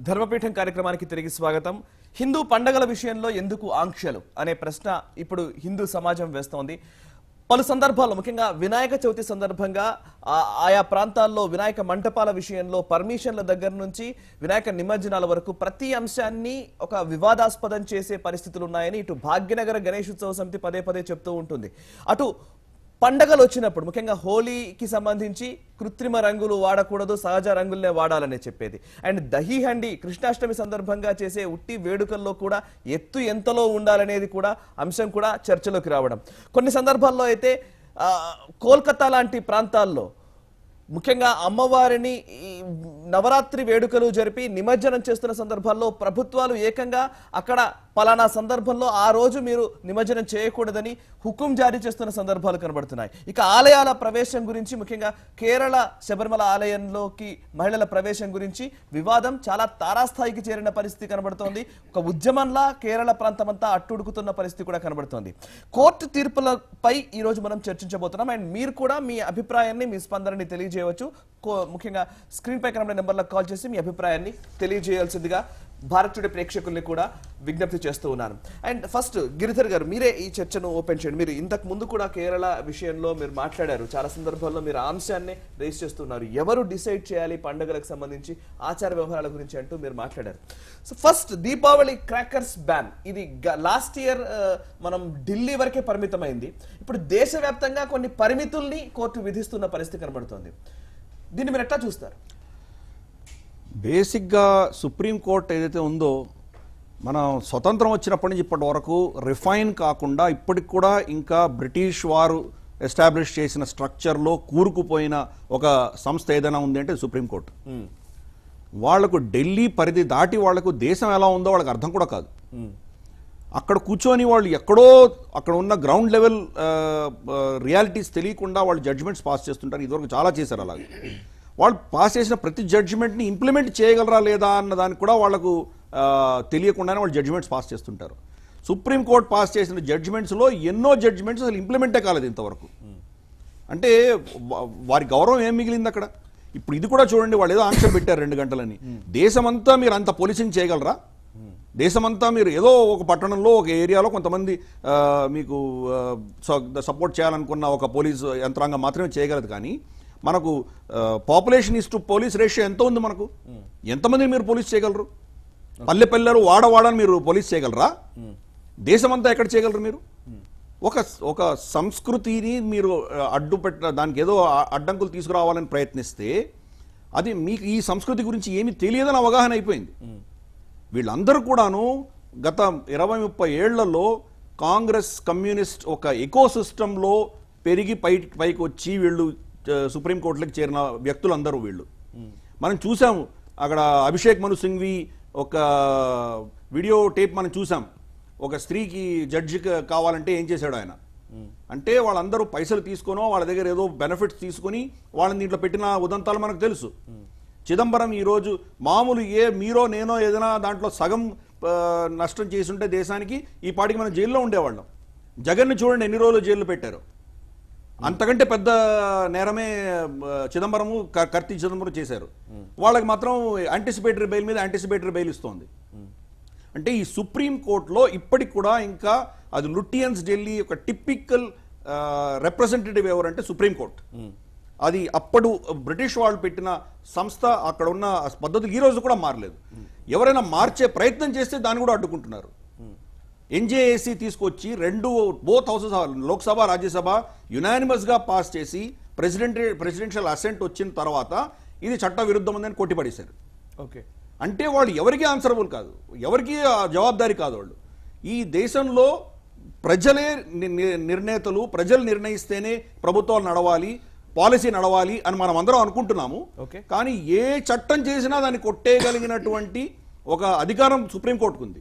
ధర్మపీఠం కార్యక్రమానికి తిరిగి స్వాగతం. హిందూ పండగల విషయంలో ఎందుకు ఆంక్షలు అనే ప్రశ్న ఇప్పుడు హిందూ సమాజం వేస్తోంది. పలు సందర్భాల్లో ముఖ్యంగా వినాయక చవితి సందర్భంగా ఆయా ప్రాంతాల్లో వినాయక మంటపాల విషయంలో పర్మిషన్ల దగ్గర నుంచి వినాయక నిమజ్జనాల వరకు ప్రతి అంశాన్ని ఒక వివాదాస్పదం చేసే పరిస్థితులు ఉన్నాయని ఇటు భాగ్యనగర గణేశోత్సవ సమితి పదే పదే చెప్తూ ఉంటుంది. అటు పండగలు వచ్చినప్పుడు ముఖ్యంగా హోలీకి సంబంధించి కృత్రిమ రంగులు వాడకూడదు, సహజ రంగులనే వాడాలని చెప్పేది. అండ్ దహీ హండి కృష్ణాష్టమి సందర్భంగా చేసే ఉట్టి వేడుకల్లో కూడా ఎత్తు ఎంతలో ఉండాలనేది కూడా అంశం కూడా చర్చలోకి రావడం. కొన్ని సందర్భాల్లో అయితే కోల్కతా లాంటి ప్రాంతాల్లో ముఖ్యంగా అమ్మవారిని నవరాత్రి వేడుకలు జరిపి నిమజ్జనం చేస్తున్న సందర్భాల్లో ప్రభుత్వాలు ఏకంగా అక్కడ పలానా సందర్భంలో ఆ రోజు మీరు నిమజ్జనం చేయకూడదని హుకుం జారీ చేస్తున్న సందర్భాలు కనబడుతున్నాయి. ఇక ఆలయాల ప్రవేశం గురించి ముఖ్యంగా కేరళ శబరిమల ఆలయంలోకి మహిళల ప్రవేశం గురించి వివాదం చాలా తారాస్థాయికి చేరిన పరిస్థితి కనబడుతోంది. ఒక ఉద్యమంలా కేరళ ప్రాంతం అంతా అట్టుడుకుతున్న పరిస్థితి కూడా కనబడుతోంది. కోర్టు తీర్పులపై ఈ రోజు మనం చర్చించబోతున్నాం. అండ్ మీరు కూడా మీ అభిప్రాయాన్ని, మీ స్పందనని తెలియజేయవచ్చు. ముఖ్యంగా స్క్రీన్ పై కనబడే నెంబర్లకు కాల్ చేసి మీ అభిప్రాయాన్ని తెలియజేయాల్సిందిగా భారత్ టుడే ప్రేక్షకుల్ని కూడా విజ్ఞప్తి చేస్తూ ఉన్నాను. అండ్ ఫస్ట్ గిరిధర్ గారు, మీరే ఈ చర్చను ఓపెన్ చేయండి. మీరు ఇంతకు ముందు కూడా కేరళ విషయంలో మీరు మాట్లాడారు, చాలా సందర్భాల్లో మీరు ఆ అంశాన్ని రేస్ చేస్తున్నారు. ఎవరు డిసైడ్ చేయాలి పండుగలకు సంబంధించి ఆచార వ్యవహారాల గురించి అంటూ మీరు మాట్లాడారు. So first Deepavali crackers ban, ఇది లాస్ట్ ఇయర్ మనం ఢిల్లీ వరకే పరిమితమైంది. ఇప్పుడు దేశవ్యాప్తంగా కొన్ని పరిమితుల్ని కోర్టు విధిస్తున్న పరిస్థితి కనబడుతోంది. దీన్ని మీరు ఎట్లా చూస్తారు? బేసిక్గా సుప్రీంకోర్టు ఏదైతే ఉందో, మనం స్వతంత్రం వచ్చినప్పటి నుంచి ఇప్పటి వరకు రిఫైన్ కాకుండా ఇప్పటికి కూడా ఇంకా బ్రిటిష్ వారు ఎస్టాబ్లిష్ చేసిన స్ట్రక్చర్లో కూరుకుపోయిన ఒక సంస్థ ఏదైనా ఉంది అంటే సుప్రీంకోర్టు. వాళ్లకు ఢిల్లీ పరిధి దాటి వాళ్లకు దేశం ఎలా ఉందో వాళ్ళకి అర్థం కూడా కాదు. అక్కడ కూర్చొని వాళ్ళు ఎక్కడో అక్కడ ఉన్న గ్రౌండ్ లెవెల్ రియాలిటీస్ తెలియకుండా వాళ్ళు జడ్జిమెంట్స్ పాస్ చేస్తుంటారు. ఇదివరకు చాలా చేశారు. అలాగే వాళ్ళు పాస్ చేసిన ప్రతి జడ్జిమెంట్ని ఇంప్లిమెంట్ చేయగలరా లేదా అన్న దానికి కూడా వాళ్ళకు తెలియకుండానే వాళ్ళు జడ్జిమెంట్స్ పాస్ చేస్తుంటారు. సుప్రీంకోర్టు పాస్ చేసిన జడ్జిమెంట్స్లో ఎన్నో జడ్జిమెంట్స్ అసలు ఇంప్లిమెంటే కాలేదు ఇంతవరకు. అంటే వారి గౌరవం ఏం మిగిలింది అక్కడ? ఇప్పుడు ఇది కూడా చూడండి, వాళ్ళు ఏదో ఆంక్షలు పెట్టారు 2 గంటలని. దేశమంతా మీరు అంత పోలీసింగ్ చేయగలరా? దేశమంతా మీరు ఏదో ఒక పట్టణంలో ఒక ఏరియాలో కొంతమంది మీకు సపోర్ట్ చేయాలనుకున్న ఒక పోలీసు యంత్రాంగం మాత్రమే చేయగలదు. కానీ మనకు population is to police ratio ఎంత ఉంది మనకు? ఎంతమందిని మీరు పోలీస్ చేయగలరు? పల్లెపల్లెలు వాడవాడని మీరు పోలీస్ చేయగలరా? దేశమంతా ఎక్కడ చేయగలరు మీరు? ఒక సంస్కృతిని మీరు దానికి ఏదో అడ్డంకులు తీసుకురావాలని ప్రయత్నిస్తే అది మీకు ఈ సంస్కృతి గురించి ఏమీ తెలియదని అవగాహన అయిపోయింది. వీళ్ళందరూ కూడాను గత 20-30 ఏళ్లలో కాంగ్రెస్ కమ్యూనిస్ట్ ఒక ఎకో సిస్టంలో పెరిగి పైకి వచ్చి వీళ్ళు సుప్రీంకోర్టులకు చేరిన వ్యక్తులందరూ వీళ్ళు. మనం చూసాము అక్కడ అభిషేక్ మను సింఘ్వి ఒక వీడియో టేప్ మనం చూసాం. ఒక స్త్రీకి జడ్జికి కావాలంటే ఏం చేశాడు ఆయన అంటే, వాళ్ళందరూ పైసలు తీసుకొనో వాళ్ళ దగ్గర ఏదో బెనిఫిట్స్ తీసుకుని వాళ్ళని దీంట్లో పెట్టిన ఉదంతాలు మనకు తెలుసు. చిదంబరం ఈరోజు మామూలు మీరో నేనో ఏదైనా దాంట్లో సగం నష్టం చేసి ఉంటే దేశానికి ఈ పాటికి మనం జైల్లో ఉండేవాళ్ళం. జగన్ని చూడండి ఎన్ని రోజులు జైల్లో పెట్టారు. అంతకంటే పెద్ద నేరమే చిదంబరము కర్తి చిదంబరం చేశారు. వాళ్ళకి మాత్రం యాంటిసిపేటరీ బెయిల్ మీద యాంటిసిపేటరీ బెయిల్ ఇస్తోంది. అంటే ఈ సుప్రీంకోర్టులో ఇప్పటికి కూడా ఇంకా అది లుటియన్స్ ఢిల్లీ ఒక టిపికల్ రిప్రజెంటేటివ్ ఎవరంటే సుప్రీంకోర్టు. అది అప్పుడు బ్రిటిష్ వాళ్ళు పెట్టిన సంస్థ. అక్కడ ఉన్న పద్ధతులు ఈ రోజు కూడా మారలేదు. ఎవరైనా మార్చే ప్రయత్నం చేస్తే దాన్ని కూడా అడ్డుకుంటున్నారు. ఎన్జేఏసీ తీసుకొచ్చి both houses Lok Sabha Rajya Sabha యునానిమస్గా pass చేసి ప్రెసిడెన్షియల్ అసెంట్ వచ్చిన తర్వాత ఇది చట్ట విరుద్ధమైందని కొట్టిపడేశారు. ఓకే, అంటే వాళ్ళు ఎవరికి ఆన్సరబుల్ కాదు, ఎవరికి జవాబాదారీ కాదు. వాళ్ళు ఈ దేశంలో ప్రజలే నిర్ణేతలు, ప్రజలు నిర్ణయిస్తేనే ప్రభుత్వాలు నడవాలి, పాలసీ నడవాలి అని మనం అందరం అనుకుంటున్నాము. కానీ ఏ చట్టం చేసినా దాన్ని కొట్టేయగలిగినటువంటి ఒక అధికారం సుప్రీంకోర్టుకు ఉంది.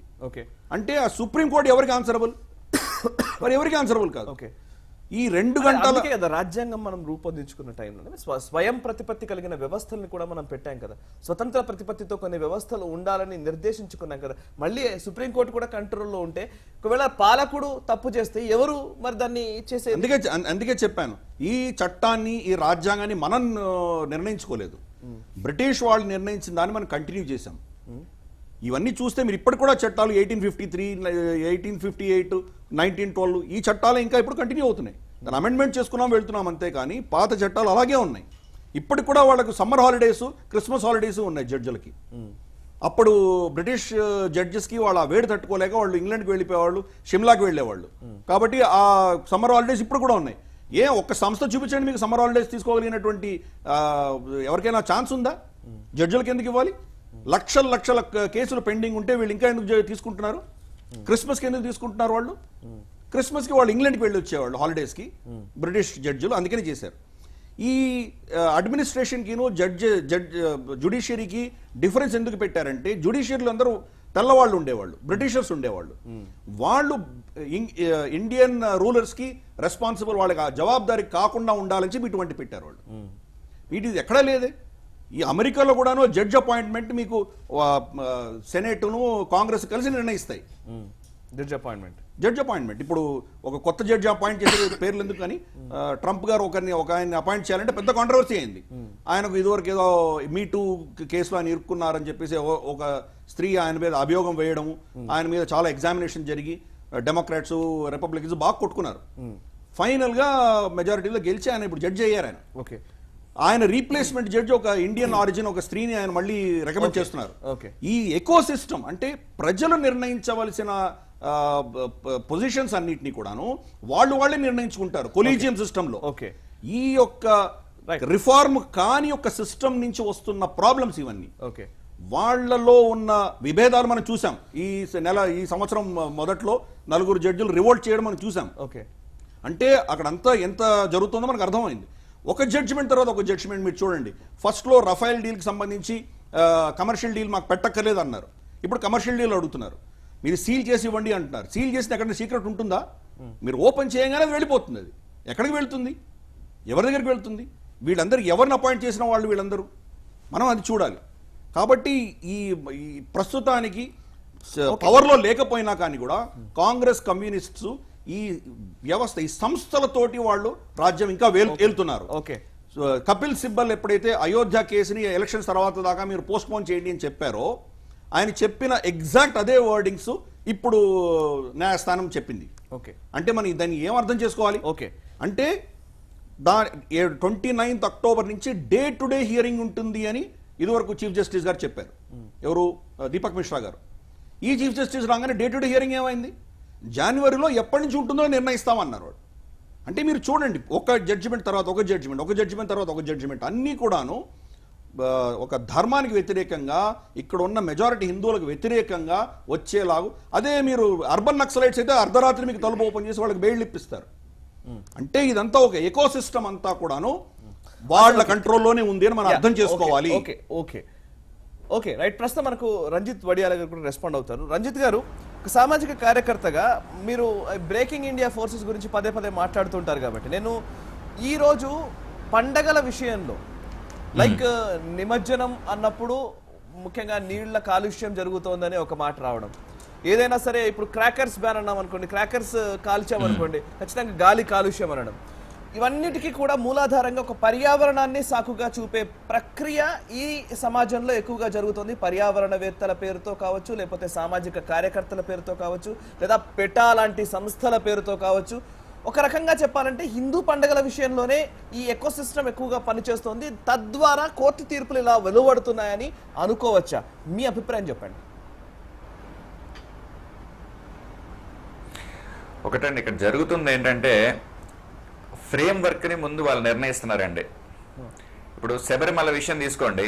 అంటే ఆ సుప్రీంకోర్టు ఎవరికి ఆన్సరబుల్? మరి ఎవరికి ఆన్సరబుల్ కాదు. ఈ 2 గంటల కదా రాజ్యాంగం మనం రూపొందించుకున్న టైంలో స్వయం ప్రతిపత్తి కలిగిన వ్యవస్థల్ని కూడా మనం పెట్టాం కదా. స్వతంత్ర ప్రతిపత్తితో కొన్ని వ్యవస్థలు ఉండాలని నిర్దేశించుకున్నాం కదా. మళ్ళీ సుప్రీంకోర్టు కూడా కంట్రోల్లో ఉంటే ఒకవేళ పాలకుడు తప్పు చేస్తే ఎవరు మరి దాన్ని చేసే? అందుకే చెప్పాను, ఈ చట్టాన్ని ఈ రాజ్యాంగాన్ని మనం నిర్ణయించుకోలేదు. బ్రిటిష్ వాళ్ళు నిర్ణయించిన దాన్ని మనం కంటిన్యూ చేశాం. ఇవన్నీ చూస్తే మీరు ఇప్పటికి కూడా చట్టాలు 1853, 1858, 1912 ఈ చట్టాలు ఇంకా ఇప్పుడు కంటిన్యూ అవుతున్నాయి. దాన్ని అమెండ్మెంట్ చేసుకున్నాం వెళ్తున్నాం అంతే, కానీ పాత చట్టాలు అలాగే ఉన్నాయి. ఇప్పటికి కూడా వాళ్ళకు సమ్మర్ హాలిడేస్, క్రిస్మస్ హాలిడేస్ ఉన్నాయి జడ్జిలకి. అప్పుడు బ్రిటిష్ జడ్జెస్కి వాళ్ళ వేడి తట్టుకోలేక వాళ్ళు ఇంగ్లాండ్కి వెళ్ళిపోయేవాళ్ళు, షిమ్లాకి వెళ్ళేవాళ్ళు. కాబట్టి ఆ సమ్మర్ హాలిడేస్ ఇప్పుడు కూడా ఉన్నాయి. ఒక్క సంస్థ చూపించండి మీకు సమ్మర్ హాలిడేస్ తీసుకోగలిగినటువంటి ఎవరికైనా ఛాన్స్ ఉందా? జడ్జిలకి ఎందుకు ఇవ్వాలి? లక్షల లక్షల కేసులు పెండింగ్ ఉంటే వీళ్ళు ఇంకా ఎందుకు తీసుకుంటున్నారు? క్రిస్మస్కి ఎందుకు తీసుకుంటున్నారు? వాళ్ళు క్రిస్మస్కి వాళ్ళు ఇంగ్లాండ్కి వెళ్ళి వచ్చేవాళ్ళు హాలిడేస్కి, బ్రిటిష్ జడ్జిలు అందుకని చేశారు. ఈ అడ్మినిస్ట్రేషన్కిను జుడిషియరీకి డిఫరెన్స్ ఎందుకు పెట్టారంటే, జుడిషియరీలు అందరూ తెల్లవాళ్ళు ఉండేవాళ్ళు, బ్రిటిషర్స్ ఉండేవాళ్ళు. వాళ్ళు ఇండియన్ రూలర్స్కి రెస్పాన్సిబుల్, వాళ్ళకి ఆ జవాబుదారీ కాకుండా ఉండాలని చెప్పి ఇటువంటి పెట్టారు వాళ్ళు. వీటి ఎక్కడా లేదే. ఈ అమెరికాలో కూడాను జడ్జ్ అపాయింట్మెంట్ మీకు సెనేట్ను కాంగ్రెస్ కలిసి నిర్ణయిస్తాయి. జడ్జ్ అపాయింట్మెంట్ ఇప్పుడు ఒక కొత్త జడ్జి అపాయింట్ చేసే పేర్లు ఎందుకు, కానీ ట్రంప్ గారు ఒక ఆయన అపాయింట్ చేయాలంటే పెద్ద కాంట్రవర్సీ అయింది. ఆయనకు ఇదివరకు ఏదో మీటూ కేసులో ఆయన ఇరుక్కున్నారని చెప్పేసి ఒక స్త్రీ ఆయన మీద అభియోగం వేయడము, ఆయన మీద చాలా ఎగ్జామినేషన్ జరిగి డెమోక్రాట్స్ రిపబ్లికన్స్ బాగా కొట్టుకున్నారు. ఫైనల్ గా మెజారిటీలో గెలిచి ఆయన ఇప్పుడు జడ్జి అయ్యారు. ఆయన ఆయన రీప్లేస్మెంట్ జడ్జి ఒక ఇండియన్ ఆరిజిన్ ఒక స్త్రీని ఆయన మళ్ళీ రికమెండ్ చేస్తున్నారు. ఈ ఎకో సిస్టమ్ అంటే ప్రజలు నిర్ణయించవలసిన పొజిషన్స్ అన్నిటినీ కూడాను వాళ్ళే నిర్ణయించుకుంటారు కొలీజియం సిస్టమ్ లో. ఈ యొక్క రిఫార్మ్ కాని యొక్క సిస్టమ్ నుంచి వస్తున్న ప్రాబ్లమ్స్ ఇవన్నీ. వాళ్లలో ఉన్న విభేదాలు మనం చూసాం. ఈ సంవత్సరం మొదట్లో 4 జడ్జిలు రివోల్ట్ చేయడం మనం చూసాం. అంటే అక్కడంతా ఎంత జరుగుతుందో మనకు అర్థమైంది. ఒక జడ్జిమెంట్ తర్వాత ఒక జడ్జిమెంట్ మీరు చూడండి. ఫస్ట్ లో రఫైల్ డీల్ కి సంబంధించి కమర్షియల్ డీల్ మాకు పెట్టక్కర్లేదు అన్నారు. ఇప్పుడు కమర్షియల్ డీల్ అడుగుతున్నారు. మీరు సీల్ చేసి ఇవ్వండి అంటున్నారు. సీల్ చేసిన ఎక్కడ సీక్రెట్ ఉంటుందా? మీరు ఓపెన్ చేయగానే అది వెళ్ళిపోతుంది. అది ఎక్కడికి వెళ్తుంది? ఎవరి దగ్గరికి వెళ్తుంది? వీళ్ళందరూ ఎవరిని అపాయింట్ చేసిన వాళ్ళు వీళ్ళందరూ మనం అది చూడాలి. కాబట్టి ఈ ప్రస్తుతానికి పవర్లో లేకపోయినా కానీ కూడా కాంగ్రెస్, కమ్యూనిస్ట్స్ ఈ వ్యవస్థ, ఈ సంస్థలతోటి వాళ్ళు రాజ్యం ఇంకా వెళ్తున్నారు. కపిల్ సిబ్బల్ ఎప్పుడైతే అయోధ్య కేసుని ఎలక్షన్స్ తర్వాత దాకా మీరు పోస్ట్ పోన్ చేయండి అని చెప్పారో, ఆయన చెప్పిన ఎగ్జాక్ట్ అదే వర్డింగ్స్ ఇప్పుడు న్యాయస్థానం చెప్పింది. అంటే మనం దాన్ని ఏం అర్థం చేసుకోవాలి అంటే 29th అక్టోబర్ నుంచి డే టు డే హియరింగ్ ఉంటుంది అని ఇదివరకు చీఫ్ జస్టిస్ గారు చెప్పారు. ఎవరు? దీపక్ మిశ్రా గారు. ఈ చీఫ్ జస్టిస్ రాగానే డే టు డే హియరింగ్ ఏమైంది? జనవరిలో ఎప్పటి నుంచి ఉంటుందో నిర్ణయిస్తామన్నారు. అంటే మీరు చూడండి, ఒక జడ్జిమెంట్ తర్వాత ఒక జడ్జిమెంట్, ఒక జడ్జిమెంట్ తర్వాత ఒక జడ్జిమెంట్, అన్నీ కూడాను ఒక ధర్మానికి వ్యతిరేకంగా, ఇక్కడ ఉన్న మెజారిటీ హిందువులకు వ్యతిరేకంగా వచ్చేలాగు. అదే మీరు అర్బన్ నక్సలైట్స్ అయితే అర్ధరాత్రి మీకు తలుపు ఓపెన్ చేసి వాళ్ళకి బెయిల్ ఇప్పిస్తారు. అంటే ఇదంతా ఒక ఎకో సిస్టమ్ అంతా కూడాను వాళ్ళ కంట్రోల్లోనే ఉంది అని మనం అర్థం చేసుకోవాలి. Okay right. ప్రస్తుతం మనకు రంజిత్ వడియాల గారు కూడా రెస్పాండ్ అవుతారు. రంజిత్ గారు, ఒక సామాజిక కార్యకర్తగా మీరు బ్రేకింగ్ ఇండియా ఫోర్సెస్ గురించి పదే మాట్లాడుతుంటారు కాబట్టి, నేను ఈరోజు పండగల విషయంలో లైక్ నిమజ్జనం అన్నప్పుడు ముఖ్యంగా నీళ్ల కాలుష్యం జరుగుతోందని ఒక మాట రావడం, ఏదైనా సరే ఇప్పుడు క్రాకర్స్ బ్యాన్ అన్నాం అనుకోండి, క్రాకర్స్ కాల్చామనుకోండి ఖచ్చితంగా గాలి కాలుష్యం అనడం, ఇవన్నిటికీ కూడా మూలాధారంగా ఒక పర్యావరణాన్ని సాకుగా చూపే ప్రక్రియ ఈ సమాజంలో ఎక్కువగా జరుగుతుంది. పర్యావరణవేత్తల పేరుతో కావచ్చు, లేకపోతే సామాజిక కార్యకర్తల పేరుతో కావచ్చు, లేదా పెటా లాంటి సంస్థల పేరుతో కావచ్చు. ఒక రకంగా చెప్పాలంటే హిందూ పండుగల విషయంలోనే ఈ ఎకో సిస్టమ్ ఎక్కువగా పనిచేస్తోంది. తద్వారా కోర్టు తీర్పులు ఇలా వెలువడుతున్నాయని అనుకోవచ్చా? మీ అభిప్రాయం చెప్పండి. ఒకటండి, ఇక్కడ జరుగుతుంది ఏంటంటే ఫ్రేమ్ వర్క్ ని ముందు వాళ్ళు నిర్ణయిస్తున్నారండి. ఇప్పుడు శబరిమల విషయం తీసుకోండి.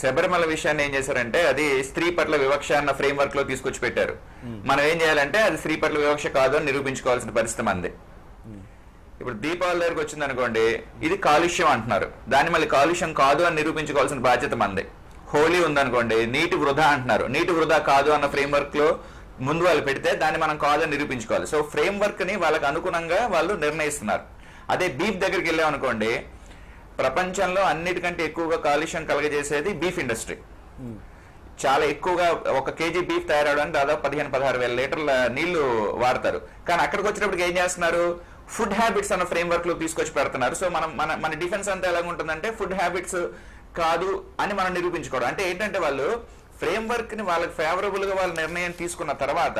శబరిమల విషయాన్ని ఏం చేశారంటే అది స్త్రీ పట్ల వివక్ష అన్న ఫ్రేమ్ వర్క్ లో తీసుకొచ్చి పెట్టారు. మనం ఏం చేయాలంటే అది స్త్రీ పట్ల వివక్ష కాదు అని నిరూపించుకోవాల్సిన పరిస్థితి మంది. ఇప్పుడు దీపావళి దగ్గరకు వచ్చింది అనుకోండి, ఇది కాలుష్యం అంటున్నారు, దాన్ని మళ్ళీ కాలుష్యం కాదు అని నిరూపించుకోవాల్సిన బాధ్యత మంది. హోలీ ఉందనుకోండి, నీటి వృధా అంటున్నారు, నీటి వృధా కాదు అన్న ఫ్రేమ్ వర్క్ లో ముందు వాళ్ళు పెడితే దాన్ని మనం కాదని నిరూపించుకోవాలి. సో ఫ్రేమ్ వర్క్ ని వాళ్ళకి అనుగుణంగా వాళ్ళు నిర్ణయిస్తున్నారు. అదే బీఫ్ దగ్గరికి వెళ్ళామనుకోండి, ప్రపంచంలో అన్నిటికంటే ఎక్కువగా కాలుష్యం కలగజేసేది బీఫ్ ఇండస్ట్రీ. చాలా ఎక్కువగా 1 kg బీఫ్ తయారవడానికి దాదాపు 15-16 వేల లీటర్ల నీళ్లు వాడతారు. కానీ అక్కడికి వచ్చినప్పటికి ఏం చేస్తున్నారు? ఫుడ్ హ్యాబిట్స్ అన్న ఫ్రేమ్ వర్క్ లో తీసుకొచ్చి పెడుతున్నారు. సో మన డిఫెన్స్ అంతా ఎలాగుంటుందంటే ఫుడ్ హ్యాబిట్స్ కాదు అని మనం నిరూపించుకోవడం. అంటే ఏంటంటే వాళ్ళు ఫ్రేమ్ వర్క్ ని వాళ్ళకి ఫేవరబుల్ గా వాళ్ళ నిర్ణయం తీసుకున్న తర్వాత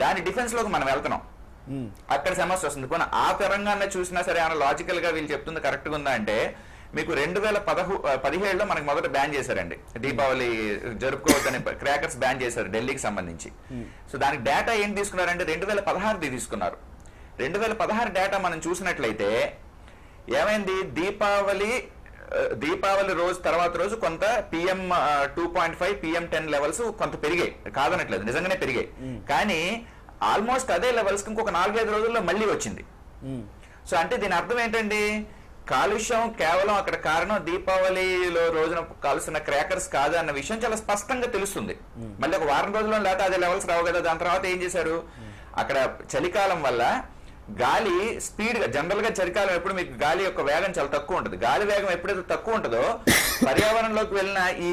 దాని డిఫెన్స్ లోకి మనం వెళ్తున్నాం. అక్కడ సమస్య వస్తుంది. పోనీ ఆ పరంగా చూసినా సరే ఏమైనా లాజికల్ గా వీళ్ళు చెప్తుంది కరెక్ట్ గా ఉందా అంటే, మీకు 2017లో మనకి మొదట బ్యాన్ చేశారండి దీపావళి జరుపుకోవద్దని, క్రాకర్స్ బ్యాన్ చేశారు ఢిల్లీకి సంబంధించి. సో దానికి డేటా ఏం తీసుకున్నారంటే 2016 తీసుకున్నారు. 2016 డేటా మనం చూసినట్లయితే ఏమైంది, దీపావళి రోజు తర్వాత రోజు కొంత PM 2.5 PM 10 లెవెల్స్ కొంత పెరిగాయి, కాదనట్లేదు, నిజంగానే పెరిగాయి. కానీ ఆల్మోస్ట్ అదే లెవెల్స్ ఇంకొక 4-5 రోజుల్లో మళ్ళీ వచ్చింది. సో అంటే దీని అర్థం ఏంటండి, కాలుష్యం కేవలం అక్కడ కారణం దీపావళిలో రోజున కాలుస్తున్న క్రాకర్స్ కాదు అన్న విషయం చాలా స్పష్టంగా తెలుస్తుంది. మళ్ళీ ఒక వారం రోజుల్లో లేకపోతే అదే లెవెల్స్ రావు కదా. దాని తర్వాత ఏం చేశారు, అక్కడ చలికాలం వల్ల గాలి స్పీడ్ గా, జనరల్ గా చలికాలం ఎప్పుడు మీకు గాలి యొక్క వేగం చాలా తక్కువ ఉంటుంది. గాలి వేగం ఎప్పుడైతే తక్కువ ఉంటుందో పర్యావరణంలోకి వెళ్ళిన ఈ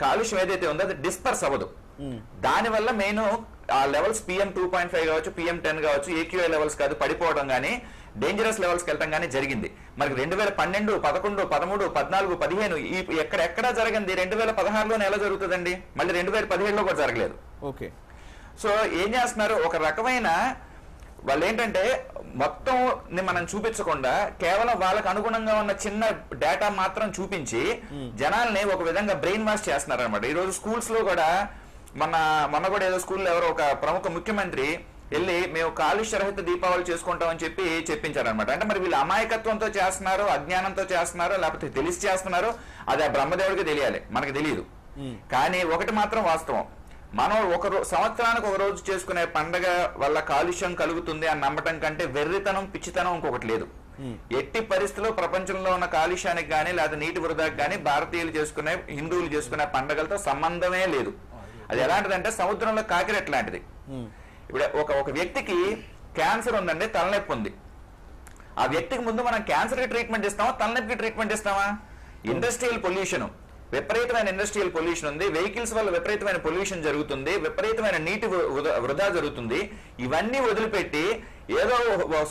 కాలుష్యం ఏదైతే ఉందో అది డిస్పర్స్ అవ్వదు. దానివల్ల మెయిన్ ఆ లెవెల్స్ PM 2.5 కావచ్చు, PM 10 కావచ్చు, AQI లెవెల్స్ కాదు పడిపోవడం కానీ డేంజరస్ లెవెల్స్కి వెళ్ళటం కానీ జరిగింది. మనకి 2012, 11, 13, 14, 15 ఈ ఎక్కడెక్కడా జరిగింది. 2016లోనే ఎలా జరుగుతుందండి, మళ్ళీ 2017లో కూడా జరగలేదు. ఓకే. సో ఏం చేస్తున్నారు, ఒక రకమైన వాళ్ళు ఏంటంటే మొత్తం మనం చూపించకుండా కేవలం వాళ్ళకు అనుగుణంగా ఉన్న చిన్న డేటా మాత్రం చూపించి జనాల్ని ఒక విధంగా బ్రెయిన్ వాష్ చేస్తున్నారు అనమాట. ఈరోజు స్కూల్స్ లో కూడా మొన్న కూడా ఏదో స్కూల్లో ఎవరో ఒక ప్రముఖ ముఖ్యమంత్రి వెళ్ళి మేము కాలుష్య రహిత దీపావళి చేసుకుంటామని చెప్పించారనమాట. అంటే మరి వీళ్ళు అమాయకత్వంతో చేస్తున్నారో, అజ్ఞానంతో చేస్తున్నారో, లేకపోతే తెలిసి చేస్తున్నారో అది ఆ బ్రహ్మదేవుడికి తెలియాలి, మనకు తెలియదు. కానీ ఒకటి మాత్రం వాస్తవం, మనం సంవత్సరానికి ఒక రోజు చేసుకునే పండగ వల్ల కాలుష్యం కలుగుతుంది అని నమ్మటం కంటే వెర్రితనం, పిచ్చితనం ఇంకొకటి లేదు. ఎట్టి పరిస్థితుల్లో ప్రపంచంలో ఉన్న కాలుష్యానికి కానీ లేదా నీటి వృధాకి కానీ భారతీయులు చేసుకునే, హిందువులు చేసుకునే పండగలతో సంబంధమే లేదు. అది ఎలాంటిదంటే సముద్రంలో కాకిరెట్ లాంటిది. ఇప్పుడు ఒక వ్యక్తికి క్యాన్సర్ ఉందండి, తలనొప్పి ఉంది. ఆ వ్యక్తికి ముందు మనం క్యాన్సర్ కి ట్రీట్మెంట్ ఇస్తామా, తలనొప్పికి ట్రీట్మెంట్ ఇస్తామా? ఇండస్ట్రియల్ పొల్యూషన్, విపరీతమైన ఇండస్ట్రియల్ పొల్యూషన్ ఉంది, వెహికల్స్ వల్ల విపరీతమైన పొల్యూషన్ జరుగుతుంది, విపరీతమైన నీటి వృధా జరుగుతుంది. ఇవన్నీ వదిలిపెట్టి ఏదో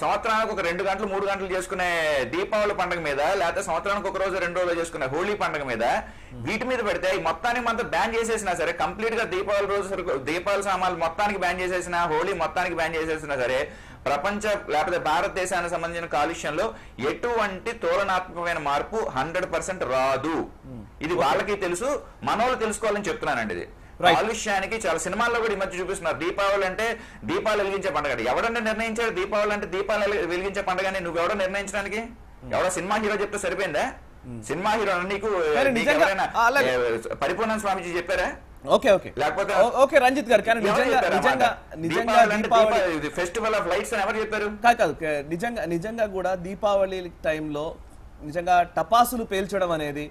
సంవత్సరానికి ఒక 2 గంటలు 3 గంటలు చేసుకునే దీపావళి పండుగ మీద, లేకపోతే సంవత్సరానికి ఒక రోజు 2 రోజులు చేసుకునే హోలీ పండుగ మీద, వీటి మీద పెడితే మొత్తానికి మనతో బ్యాన్ చేసేసినా సరే, కంప్లీట్ గా దీపావళి రోజు దీపావళి సామాన్లు మొత్తానికి బ్యాన్ చేసేసినా, హోలీ మొత్తానికి బ్యాన్ చేసేసినా సరే ప్రపంచ లేకపోతే భారతదేశానికి సంబంధించిన కాలుష్యంలో ఎటువంటి తోలనాత్మకమైన మార్పు 100% రాదు. ఇది వాళ్ళకి తెలుసు, మనోళ్ళు తెలుసుకోవాలని చెప్తున్నానండి. ఇది కాలుష్యానికి చాలా సినిమాల్లో కూడా ఈ మధ్య చూపిస్తున్నారు. దీపావళి అంటే దీపాలు వెలిగించే పండుగ. ఎవడన్నా నిర్ణయించాడు దీపావళి అంటే దీపాలు వెలిగించే పండుగ అని? నువ్వెవడో నిర్ణయించడానికి? ఎవడో సినిమా హీరో చెప్తే సరిపోయిందా? సినిమా హీరో నీకు ఎవరైనా పరిపూర్ణ స్వామిజీ చెప్పారా? ఓకే ఓకే లేకపోతే ఓకే రంజిత్ గారు, కానీ నిజంగా ఫెస్టివల్ ఆఫ్ లైట్స్ అని ఎవరు చెప్పారు? కాదు, నిజంగా కూడా దీపావళి టైంలో నిజంగా టపాసులు పేల్చడం అనేది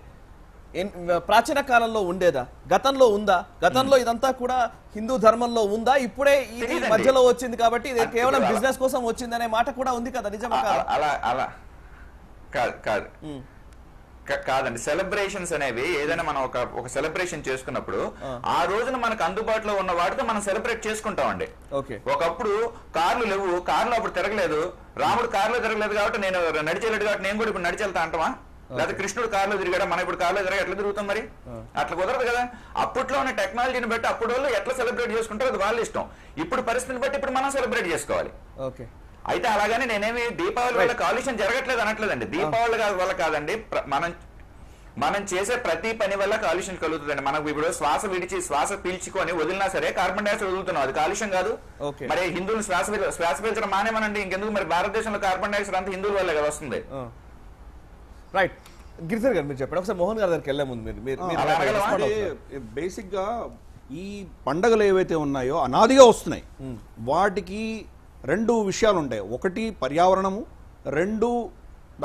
ప్రాచీన కాలంలో ఉండేదా? గతంలో ఉందా? గతంలో ఇదంతా కూడా హిందూ ధర్మంలో ఉందా? ఇప్పుడే ఇది మధ్యలో వచ్చింది కాబట్టి ఇది కేవలం బిజినెస్ కోసం వచ్చింది అనే మాట కూడా ఉంది కదా, నిజమా? అలా కాదండి. సెలబ్రేషన్స్ అనేవి ఏదైనా మనం ఒక సెలబ్రేషన్ చేసుకున్నప్పుడు ఆ రోజున మనకు అందుబాటులో ఉన్న వాటితో మనం సెలబ్రేట్ చేసుకుంటామండి. ఒకప్పుడు కార్లు లేవు, కార్లు అప్పుడు తిరగలేదు, రాముడు కార్లో తిరగలేదు కాబట్టి నేను నడిచేలేదు కాబట్టి నేను కూడా ఇప్పుడు నడిచెళ్తా అంటామా? లేదా కృష్ణుడు కార్లో తిరిగాడు, మనం ఇప్పుడు కార్లో తిరగా ఎట్లా తిరుగుతాం? మరి అట్లా కుదరదు కదా. అప్పట్లో ఉన్న టెక్నాలజీని బట్టి అప్పుడు వాళ్ళు ఎట్లా సెలబ్రేట్ చేసుకుంటారో అది వాళ్ళ ఇష్టం. ఇప్పుడు పరిస్థితిని బట్టి ఇప్పుడు మనం సెలబ్రేట్ చేసుకోవాలి. అయితే అలాగని నేనేమి దీపావళి వల్ల కాలుష్యం జరగట్లేదు అనట్లేదండి. దీపావళి వల్ల కాదండి, మనం చేసే ప్రతి పని వల్ల కాలుష్యం కలుగుతుందండి. మనకు ఇప్పుడు శ్వాస విడిచి శ్వాస పీల్చుకొని వదిలినా సరే కార్బన్ డైఆక్సైడ్ వదులుతున్నాం, అది కాలుష్యం కాదు. మరి హిందువులు శ్వాస పీల్చడం మానేమనండి, ఇంకెందుకు? మరి భారతదేశంలో కార్బన్ డైఆక్సైడ్ అంతా హిందువుల వల్లే కదా వస్తుంది. రైట్, గిరిధర్ గారు మీరు చెప్పండి ఒకసారి. మోహన్ గారి దగ్గరికి వెళ్ళే ముందు బేసిక్ గా ఈ పండగలు ఏవైతే ఉన్నాయో అనాదిగా వస్తున్నాయి, వాటికి 2 విషయాలు ఉంటాయి. ఒకటి పర్యావరణము, 2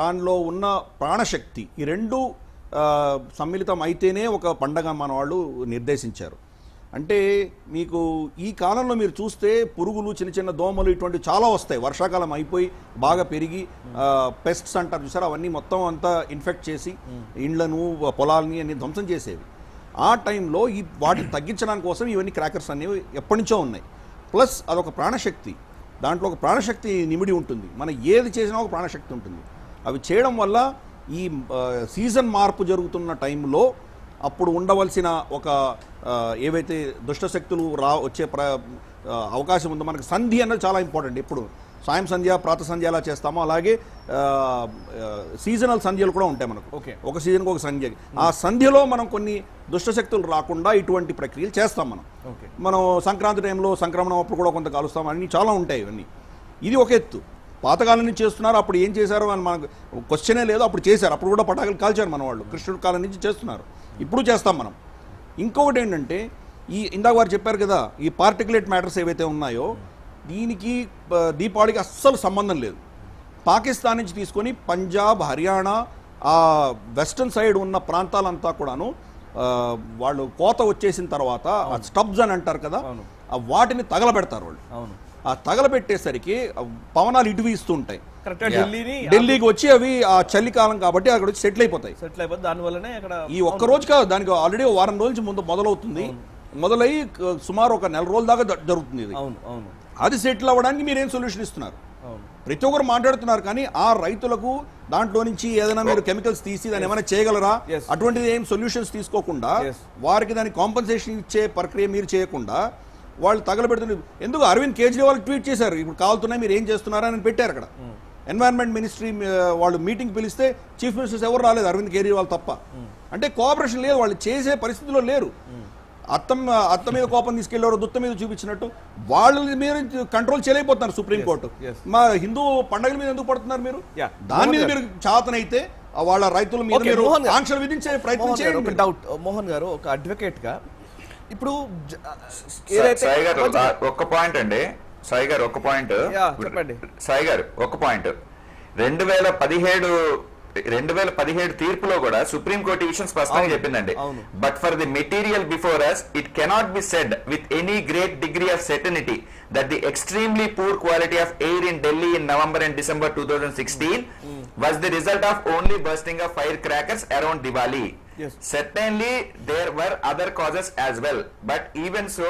దానిలో ఉన్న ప్రాణశక్తి. ఈ 2 సమ్మిళితం అయితేనే ఒక పండగ మన వాళ్ళు నిర్దేశించారు. అంటే మీకు ఈ కాలంలో మీరు చూస్తే పురుగులు, చిన్న చిన్న దోమలు ఇటువంటి చాలా వస్తాయి. వర్షాకాలం అయిపోయి బాగా పెరిగి పెస్ట్స్ అంటారు చూసారు, అవన్నీ మొత్తం అంతా ఇన్ఫెక్ట్ చేసి ఇండ్లను, పొలాలని అన్ని ధ్వంసం చేసేవి. ఆ టైంలో వాటిని తగ్గించడానికి కోసం ఇవన్నీ క్రాకర్స్ అనేవి ఎప్పటి నుంచో ఉన్నాయి. ప్లస్ అదొక ప్రాణశక్తి, దాంట్లో ఒక ప్రాణశక్తి నిమిడి ఉంటుంది. మనం ఏది చేసినా ఒక ప్రాణశక్తి ఉంటుంది. అవి చేయడం వల్ల ఈ సీజన్ మార్పు జరుగుతున్న టైంలో అప్పుడు ఉండవలసిన ఒక ఏవైతే దుష్టశక్తులు వచ్చే అవకాశం ఉందో, మనకు సంధి అన్నది చాలా ఇంపార్టెంట్. ఇప్పుడు సాయం సంధ్య, ప్రాత సంధ్య ఎలా చేస్తామో అలాగే సీజనల్ సంధ్యలు కూడా ఉంటాయి మనకు. ఒక సీజన్కి ఒక సంధ్య. ఆ సంధ్యలో మనం కొన్ని దుష్టశక్తులు రాకుండా ఇటువంటి ప్రక్రియలు చేస్తాం మనం. మనం సంక్రాంతి టైంలో సంక్రమణం అప్పుడు కూడా కొంత కాలుస్తాం, అన్నీ చాలా ఉంటాయి ఇవన్నీ. ఇది ఒక ఎత్తు. పాతకాలం నుంచి చేస్తున్నారు, అప్పుడు ఏం చేశారు అని మనకు క్వశ్చనే లేదు. అప్పుడు చేశారు, అప్పుడు కూడా పటాకులు కాల్చారు మన వాళ్ళు. కృష్ణుడి కాలం నుంచి చేస్తున్నారు, ఇప్పుడు చేస్తాం మనం. ఇంకొకటి ఏంటంటే, ఇందాక వారు చెప్పారు కదా, ఈ పార్టికులేట్ మ్యాటర్స్ ఏవైతే ఉన్నాయో దీనికి దీపావళికి అస్సలు సంబంధం లేదు. పాకిస్తాన్ నుంచి తీసుకొని పంజాబ్, హర్యానా, ఆ వెస్టర్న్ సైడ్ ఉన్న ప్రాంతాలంతా కూడాను వాళ్ళు కోత వచ్చేసిన తర్వాత స్టబ్స్ అని అంటారు కదా, వాటిని తగలబెడతారు వాళ్ళు. ఆ తగలబెట్టేసరికి పవనాలు ఇటు వీస్తూ ఉంటాయి, ఢిల్లీకి వచ్చి అవి ఆ చలికాలం కాబట్టి అక్కడ వచ్చి సెటిల్ అయిపోతాయి. దానివల్లనే అక్కడ ఈ ఒక్క రోజు కాదు, దానికి ఆల్రెడీ వారం రోజుల నుంచి ముందు మొదలవుతుంది. మొదలై సుమారు ఒక నెల రోజుల దాకా జరుగుతుంది ఇది. అది సెటిల్ అవ్వడానికి మీరేం సొల్యూషన్ ఇస్తున్నారు? ప్రతి ఒక్కరు మాట్లాడుతున్నారు, కానీ ఆ రైతులకు దాంట్లో నుంచి ఏదైనా మీరు కెమికల్స్ తీసి దాన్ని ఏమైనా చేయగలరా? అటువంటిది ఏం సొల్యూషన్స్ తీసుకోకుండా, వారికి దానికి కాంపన్సేషన్ ఇచ్చే ప్రక్రియ మీరు చేయకుండా వాళ్ళు తగలబెడుతున్నారు. ఎందుకు అరవింద్ కేజ్రీవాల్ ట్వీట్ చేశారు, ఇప్పుడు కాలుతున్నాయి మీరు ఏం చేస్తున్నారని పెట్టారు అక్కడ. ఎన్వైరన్మెంట్ మినిస్ట్రీ వాళ్ళు మీటింగ్ పిలిస్తే చీఫ్ మినిస్టర్స్ ఎవరు రాలేదు, అరవింద్ కేజ్రీవాల్ తప్ప. అంటే కోఆపరేషన్ లేదు, వాళ్ళు చేసే పరిస్థితిలో లేరు. అత్త మీద కోపం తీసుకెళ్లారు, దుత్త మీద చూపించినట్టు వాళ్ళ మీద కంట్రోల్ చేయలేకపోతున్నారు సుప్రీంకోర్టు. మా హిందూ పండుగల మీద ఎందుకు పడుతున్నారు మీరు? దాని మీద మీరు చాతనైతే వాళ్ళ రైతుల మీద మీరు ఆంక్షలు విధించే ప్రయత్నం చేయండి. డౌట్ మోహన్ గారు, ఒక అడ్వకేట్ గా ఇప్పుడు సాయి గారు ఒక్క పాయింట్ అండి. సాయి గారు ఒక పాయింట్ చెప్పండి. సాయి గారు ఒక పాయింట్ 2017 తీర్పులో కూడా సుప్రీం కోర్టు ఈ విషయం స్పష్టంగా చెప్పిందండి. But for the material before us it cannot be said with any great degree of certainty that the extremely poor quality of air in Delhi in November and December 2016 was the result of only bursting of firecrackers around Diwali. Certainly there were other causes as well, but even so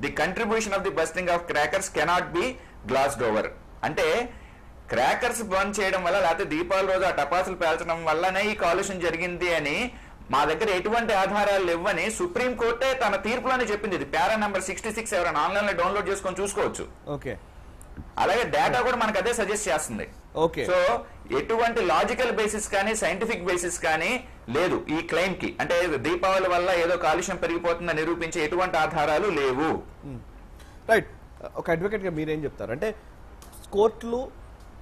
the contribution of the bursting of crackers cannot be glossed over. అంటే crackers బంద్ చేయడం వల్ల, లేకపోతే దీపావళి రోజు ఆ టపాసులు పేల్చడం వల్లనే ఈ కాలుష్యం జరిగింది అని మా దగ్గర ఎటువంటి ఆధారాలు లేవని సుప్రీం కోర్టే తన తీర్పులోనే చెప్పింది. ఇది పారా నంబర్ 66, ఎవరైనా ఆన్లైన్ లో డౌన్లోడ్ చేసుకొని చూసుకోవచ్చు. ఓకే, అలాగే డేటా కూడా మనకు అదే సజెస్ట్ చేస్తుంది. ఓకే, సో ఎటువంటి లాజికల్ బేసిస్ కానీ సైంటిఫిక్ బేసిస్ కానీ లేదు ఈ క్లెయిమ్ కి. అంటే దీపావళి వల్ల ఏదో కాలుష్యం పెరిగిపోతుందని నిరూపించే ఎటువంటి ఆధారాలు లేవు. రైట్. ఒక అడ్వకేట్ గా మీరేం చెప్తారు? అంటే కోర్టులు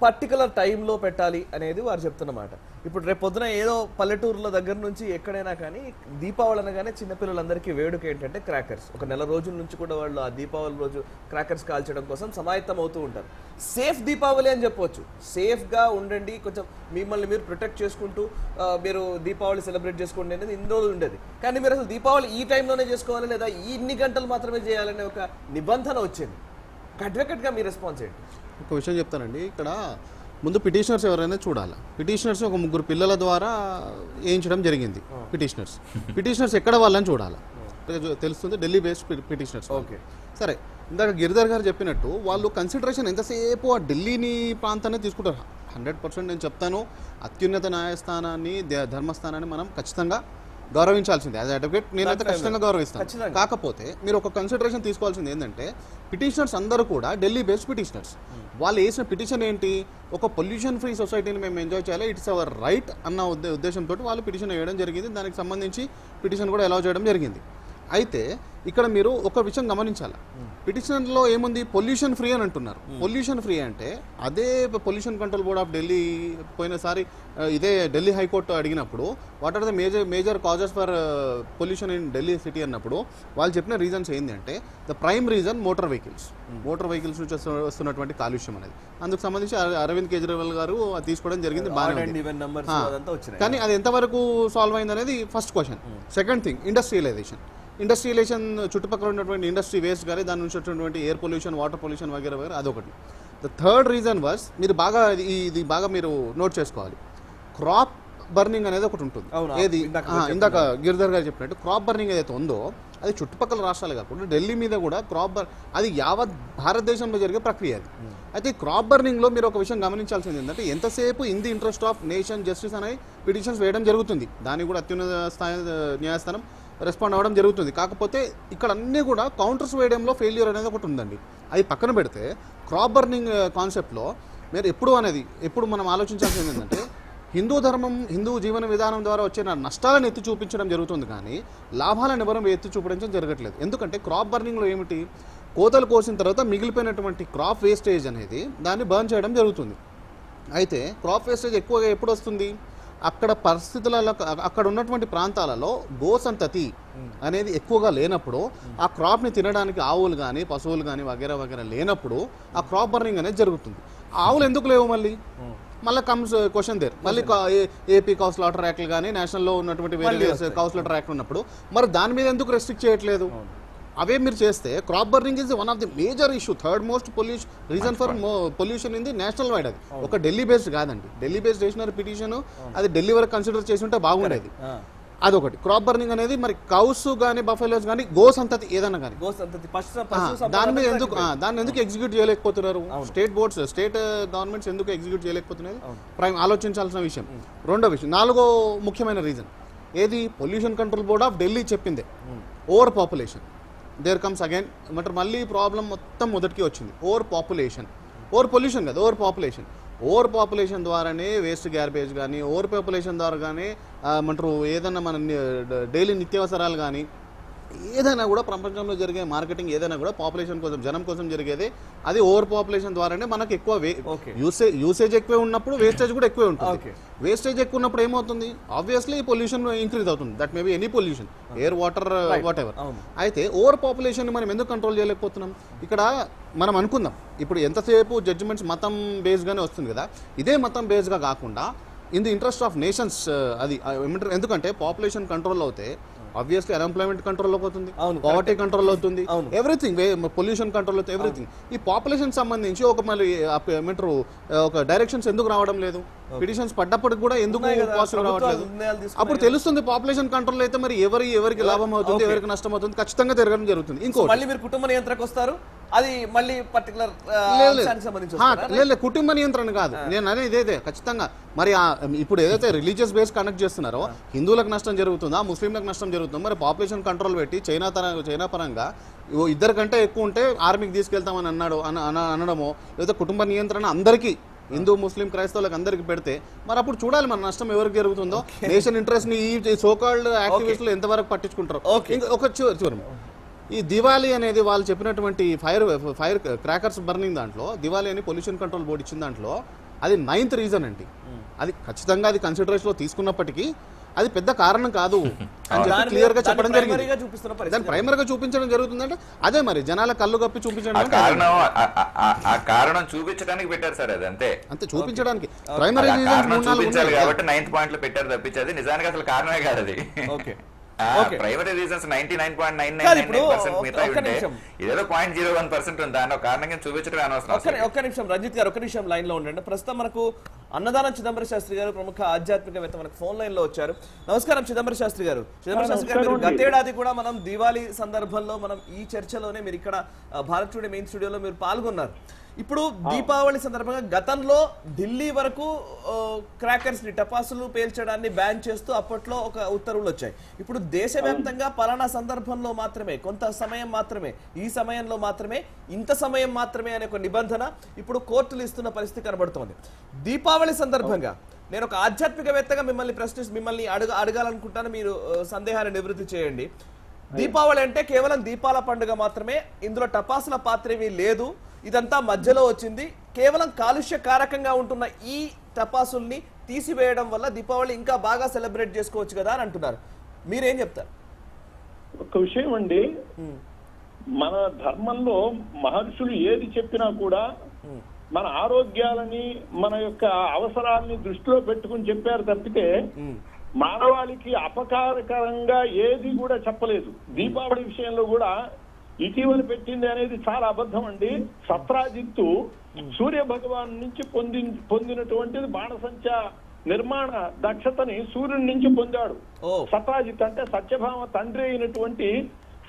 పర్టికులర్ టైంలో పెట్టాలి అనేది వారు చెప్తున్నమాట. ఇప్పుడు రేపు పొద్దున ఏదో పల్లెటూరుల దగ్గర నుంచి ఎక్కడైనా కానీ దీపావళి అనగానే చిన్నపిల్లలందరికీ వేడుక ఏంటంటే క్రాకర్స్. ఒక నెల రోజుల నుంచి కూడా వాళ్ళు ఆ దీపావళి రోజు క్రాకర్స్ కాల్చడం కోసం సమాయత్తం అవుతూ ఉంటారు. సేఫ్ దీపావళి అని చెప్పవచ్చు. సేఫ్గా ఉండండి, కొంచెం మిమ్మల్ని మీరు ప్రొటెక్ట్ చేసుకుంటూ మీరు దీపావళి సెలబ్రేట్ చేసుకోండి అనేది ఇన్ని రోజులు ఉండేది. కానీ మీరు అసలు దీపావళి ఈ టైంలోనే చేసుకోవాలి, లేదా ఇన్ని గంటలు మాత్రమే చేయాలనే ఒక నిబంధన వచ్చింది. అడ్వకేట్గా మీ రెస్పాన్స్ ఏంటి? ఒక విషయం చెప్తానండి. ఇక్కడ ముందు పిటిషనర్స్ ఎవరైనా చూడాలి. పిటిషనర్స్ ఒక 3 పిల్లల ద్వారా వేయించడం జరిగింది. పిటిషనర్స్ ఎక్కడ వాళ్ళని చూడాలి, తెలుస్తుంది. Delhi based petitioners. ఓకే, సరే. ఇందాక గిరిధర్ గారు చెప్పినట్టు వాళ్ళు కన్సిడరేషన్ ఎంతసేపు ఆ ఢిల్లీని ప్రాంతాన్ని తీసుకుంటారు. 100% నేను చెప్తాను, అత్యున్నత న్యాయస్థానాన్ని, ధర్మస్థానాన్ని మనం ఖచ్చితంగా గౌరవించాల్సిందే. యాజ్ అడ్వకేట్ నేనైతే ఖచ్చితంగా గౌరవిస్తాను. కాకపోతే మీరు ఒక కన్సిడరేషన్ తీసుకోవాల్సింది ఏంటంటే, పిటిషనర్స్ అందరూ కూడా ఢిల్లీ బేస్డ్ పిటిషనర్స్. వాళ్ళు వేసిన పిటిషన్ ఏంటి? ఒక పొల్యూషన్ ఫ్రీ సొసైటీని మేము ఎంజాయ్ చేయాలి, ఇట్స్ అవర్ రైట్ అన్న ఉద్దేశంతో వాళ్ళు పిటిషన్ వేయడం జరిగింది. దానికి సంబంధించి పిటిషన్ కూడా అలౌ చేయడం జరిగింది. అయితే ఇక్కడ మీరు ఒక విషయం గమనించాలి. పిటిషన్లో ఏముంది? పొల్యూషన్ ఫ్రీ అని అంటున్నారు. పొల్యూషన్ ఫ్రీ అంటే అదే pollution control board of Delhi పోయినసారి ఇదే ఢిల్లీ హైకోర్టు అడిగినప్పుడు what are the major causes for pollution in Delhi city అన్నప్పుడు వాళ్ళు చెప్పిన రీజన్స్ ఏంటి అంటే, the prime reason motor vehicles నుంచి వస్తున్నటువంటి కాలుష్యం అనేది. అందుకు సంబంధించి అరవింద్ కేజ్రీవాల్ గారు తీసుకోవడం జరిగింది, బాగానే ఉంది. కానీ అది ఎంతవరకు సాల్వ్ అయింది అనేది first question. Second thing, industrialisation చుట్టుపక్కల ఉన్నటువంటి ఇండస్ట్రీ వేస్ట్ కానీ దాని నుంచి వచ్చినటువంటి ఎయిర్ పొల్యూషన్, వాటర్ పొల్యూషన్ వగేరా అదొకటి. ద థర్డ్ రీజన్ వాజ్, మీరు ఇది బాగా మీరు నోట్ చేసుకోవాలి, క్రాప్ బర్నింగ్ అనేది ఒకటి ఉంటుంది. ఏది ఇందాక గిరిధర్ గారు చెప్పినట్టు క్రాప్ బర్నింగ్ ఏదైతే ఉందో అది చుట్టుపక్కల రాష్ట్రాలు కాకుండా ఢిల్లీ మీద కూడా అది యావత్ భారతదేశంలో జరిగే ప్రక్రియ అది. అయితే క్రాప్ బర్నింగ్లో మీరు ఒక విషయం గమనించాల్సింది ఏంటంటే ఎంతసేపు in the interest of nation justice అనే పిటిషన్స్ వేయడం జరుగుతుంది, దానికి కూడా అత్యున్నత స్థాయి న్యాయస్థానం రెస్పాండ్ అవ్వడం జరుగుతుంది. కాకపోతే ఇక్కడ అన్నీ కూడా కౌంటర్స్ వేయడంలో ఫెయిల్యూర్ అనేది ఒకటి ఉందండి. అది పక్కన పెడితే క్రాప్ బర్నింగ్ కాన్సెప్ట్లో మీరు ఎప్పుడు మనం ఆలోచించాల్సింది ఏంటంటే హిందూ జీవన విధానం ద్వారా వచ్చిన నష్టాలను ఎత్తి చూపించడం జరుగుతుంది, కానీ లాభాలను ఎవరం ఎత్తి చూపించడం జరగట్లేదు. ఎందుకంటే క్రాప్ బర్నింగ్లో ఏమిటి, కోతలు కోసిన తర్వాత మిగిలిపోయినటువంటి క్రాప్ వేస్టేజ్ అనేది దాన్ని బర్న్ చేయడం జరుగుతుంది. అయితే క్రాప్ వేస్టేజ్ ఎక్కువగా ఎప్పుడు వస్తుంది, అక్కడ పరిస్థితులలో అక్కడ ఉన్నటువంటి ప్రాంతాలలో గోసంతతి అనేది ఎక్కువగా లేనప్పుడు, ఆ క్రాప్ని తినడానికి ఆవులు కానీ పశువులు కానీ వగేరా వగేరా లేనప్పుడు ఆ క్రాప్ బర్నింగ్ అనేది జరుగుతుంది. ఆవులు ఎందుకు లేవు మళ్ళీ కమ్స్ క్వశ్చన్ దేర్. మళ్ళీ ఏపీ కౌ స్లాటర్ యాక్ట్లు కానీ నేషనల్లో ఉన్నటువంటి వేరే కౌ స్లాటర్ యాక్ట్ ఉన్నప్పుడు మరి దాని మీద ఎందుకు రెస్ట్రిక్ట్ చేయట్లేదు? అవే మీరు చేస్తే crop burning is one of the major issue, third most reason for pollution in the national wide. అది ఒక ఢిల్లీ బేస్డ్ కాదండి. ఢిల్లీ బేస్డ్ చేసిన పిటిషన్ అది ఢిల్లీ వరకు కన్సిడర్ చేసి ఉంటే బాగుండేది. అదొకటి. క్రాప్ బర్నింగ్ అనేది మరి కౌస్ కానీ బఫెలోస్ కానీ గోసంతతి ఏదన్నా కానీ దాన్ని ఎందుకు ఎగ్జిక్యూట్ చేయలేకపోతున్నారు? స్టేట్ గవర్నమెంట్స్ ఎందుకు ఎగ్జిక్యూట్ చేయలేకపోతున్నారు? ఆలోచించాల్సిన విషయం. రెండో విషయం, నాలుగో ముఖ్యమైన రీజన్ ఏది, pollution control board of Delhi చెప్పిందే, over population. There comes again ఏమంటారు, మళ్ళీ ప్రాబ్లం మొత్తం మొదటికి వచ్చింది. ఓవర్ పొల్యూషన్ కాదు, ఓవర్ పాపులేషన్ ద్వారానే వేస్ట్ గ్యార్బేజ్ కానీ, ఓవర్ పాపులేషన్ ద్వారా కానీ ఏమంటారు ఏదైనా మన డైలీ నిత్యావసరాలు కానీ ఏదైనా కూడా ప్రపంచంలో జరిగే మార్కెటింగ్ ఏదైనా కూడా పాపులేషన్ కోసం, జనం కోసం జరిగేది. అది ఓవర్ పాపులేషన్ ద్వారానే మనకు ఎక్కువ యూసేజ్ ఎక్కువ ఉన్నప్పుడు వేస్టేజ్ కూడా ఎక్కువే ఉంటుంది. వేస్టేజ్ ఎక్కువ ఉన్నప్పుడు ఏమవుతుంది, ఆబ్వియస్లీ పొల్యూషన్ ఇంక్రీజ్ అవుతుంది. That may be any pollution, air, water, what ever. అయితే ఓవర్ పాపులేషన్ మనం ఎందుకు కంట్రోల్ చేయలేకపోతున్నాం? ఇక్కడ మనం అనుకుందాం, ఇప్పుడు ఎంతసేపు జడ్జిమెంట్స్ మతం బేస్డ్గానే వస్తుంది కదా, ఇదే మతం బేస్డ్గా కాకుండా in the interest of nations అది ఏమంటారు, ఎందుకంటే పాపులేషన్ కంట్రోల్ అవుతే ఆబ్వియస్లీ అన్ఎంప్లాయ్మెంట్ కంట్రోల్ అవుతుంది, పవర్టీ కంట్రోల్ అవుతుంది, ఎవ్రీథింగ్, పొల్యూషన్ కంట్రోల్ అవుతుంది, ఎవ్రీథింగ్. ఈ పాపులేషన్ సంబంధించి ఒక మళ్ళీ ఏమంటారు ఒక డైరెక్షన్స్ ఎందుకు రావడం లేదు? పిటిషన్స్ పడ్డప్పటికి కూడా ఎందుకు పాజిటివ్ రావట్లేదు? అప్పుడు తెలుస్తుంది పాపులేషన్ కంట్రోల్ అయితే మరి ఎవరికి లాభం అవుతుంది, ఎవరికి నష్టం అవుతుంది, ఖచ్చితంగా తిరగడం జరుగుతుంది. ఇంకో మళ్ళీ మీరు కుటుంబ నియంత్రణకు వస్తారు, అది మళ్ళీ పర్టికులర్ లేదు, కుటుంబ నియంత్రణ కాదు నేను అనేది ఇదే. ఖచ్చితంగా మరి ఇప్పుడు ఏదైతే రిలీజియస్ బేస్ కనెక్ట్ చేస్తున్నారో హిందువులకు నష్టం జరుగుతుందా, ముస్లింలకు నష్టం జరుగుతుందా? మరి పాపులేషన్ కంట్రోల్ పెట్టి చైనా పరంగా ఇద్దరు కంటే ఎక్కువ ఉంటే ఆర్మీకి తీసుకెళ్తామని అనడమో, లేదా కుటుంబ నియంత్రణ అందరికీ హిందూ ముస్లిం క్రైస్తవులకు అందరికి పెడితే మరి అప్పుడు చూడాలి మన నష్టం ఎవరికి జరుగుతుందో. నేషన్ ఇంట్రెస్ట్ ని ఈ సోకాల్డ్ యాక్టివిస్టులు ఎంతవరకు పట్టించుకుంటారు? ఒక చూడండి, ఈ దివాళీ అనేది వాళ్ళు చెప్పినటువంటి ఫైర్ క్రాకర్స్ బర్నింగ్ దాంట్లో దివాళీ అని పొల్యూషన్ కంట్రోల్ బోర్డు ఇచ్చిన దాంట్లో అది 9th రీజన్ అండి. అది ఖచ్చితంగా అది కన్సిడరేషన్ లో తీసుకున్నప్పటికీ అది పెద్ద కారణం కాదు అని చెప్పి క్లియర్ గా చెప్పడం జరిగింది. దాన్ని ప్రైమరీగా చూపించడం జరుగుతుందంటే అదే మరి జనాల కళ్ళు కప్పి చూపించడం కారణం చూపించడానికి పెట్టారు సార్. అది అంతే చూపించడానికి ప్రైమరీ చూపించాలి కాబట్టి 9th పాయింట్ లో పెట్టారు తప్పించేది నిజానికి అసలు కారణమే కాదు అది. ప్రైమరీ రీజన్స్ 99.999% మిగతా ఉంటే ఇదేదో 0.01% ఉంది, దాని కారణంగా చూపించడం అనవసరం. ఒక్క నిమిషం రంజిత్ గారు, ఒక్క నిమిషం లైన్ లో ఉండండి. ప్రస్తుతం మనకు అన్నదానం చిదంబర శాస్త్రి గారు, ప్రముఖ ఆధ్యాత్మికవేత్త, మనకు ఫోన్ లైన్ లో వచ్చారు. నమస్కారం చిదంబర శాస్త్రి గారు. మీరు గతేడాది కూడా మనం దివాళీ సందర్భంలో మనం ఈ చర్చలోనే మీరు ఇక్కడ భారత్ టుడే మెయిన్ స్టూడియోలో మీరు పాల్గొన్నారు. ఇప్పుడు దీపావళి సందర్భంగా గతంలో ఢిల్లీ వరకు క్రాకర్స్ ని, టపాసులు పేల్చడాన్ని బ్యాన్ చేస్తూ అప్పట్లో ఒక ఉత్తర్వులు వచ్చాయి. ఇప్పుడు దేశవ్యాప్తంగా పలానా సందర్భంలో మాత్రమే, కొంత సమయం మాత్రమే, ఈ సమయంలో మాత్రమే, ఇంత సమయం మాత్రమే అనే ఒక నిబంధన ఇప్పుడు కోర్టులు ఇస్తున్న పరిస్థితి కనబడుతోంది. దీపావళి సందర్భంగా నేను ఒక ఆధ్యాత్మికవేత్తగా మిమ్మల్ని అడగాలనుకుంటాను, మీరు సందేహాన్ని నివృత్తి చేయండి. దీపావళి అంటే కేవలం దీపాల పండుగ మాత్రమే, ఇందులో టపాసుల పాత్ర ఏమీ లేదు, ఇదంతా మధ్యలో వచ్చింది, కేవలం కాలుష్య కారకంగా ఉంటున్న ఈ టపాసుల్ని తీసివేయడం వల్ల దీపావళి ఇంకా బాగా సెలబ్రేట్ చేసుకోవచ్చు కదా అని అంటున్నారు. మీరేం చెప్తారు? ఒక విషయం అండి, మన ధర్మంలో మహర్షులు ఏది చెప్పినా కూడా మన ఆరోగ్యాలని, మన యొక్క అవసరాలని దృష్టిలో పెట్టుకుని చెప్పారు తప్పితే మానవాళికి అపకారకరంగా ఏది కూడా చెప్పలేదు. దీపావళి విషయంలో కూడా ఇటీవల పెట్టింది అనేది చాలా అబద్ధం అండి. సత్రాజిత్తు సూర్య భగవాన్ నుంచి పొందినటువంటిది బాణసంచా నిర్మాణ దక్షతని సూర్యుడి నుంచి పొందాడు. సత్రాజిత్ అంటే సత్యభామ తండ్రి అయినటువంటి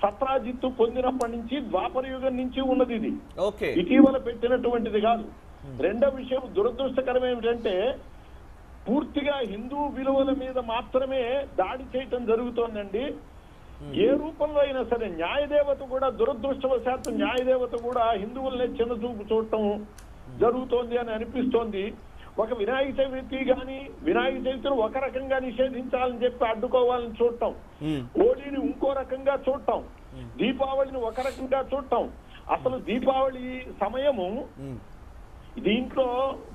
సత్రాజిత్తు పొందినప్పటి నుంచి ద్వాపర యుగం నుంచి ఉన్నది ఇది, ఓకే ఇటీవల పెట్టినటువంటిది కాదు. రెండో విషయం దురదృష్టకరం ఏమిటంటే పూర్తిగా హిందూ విలువల మీద మాత్రమే దాడి చేయటం జరుగుతోందండి. ఏ రూపంలో అయినా సరే న్యాయదేవత కూడా దురదృష్టవశాత్తు న్యాయదేవత కూడా హిందువులనే చిన్నచూపు చూడటం జరుగుతోంది అని అనిపిస్తోంది. ఒక వినాయక చవితి గాని వినాయక చవితిని ఒక రకంగా నిషేధించాలని చెప్పి అడ్డుకోవాలని చూడటం, హోళీని ఇంకో రకంగా చూడటం, దీపావళిని ఒక రకంగా చూడటం. అసలు దీపావళి సమయము దీంట్లో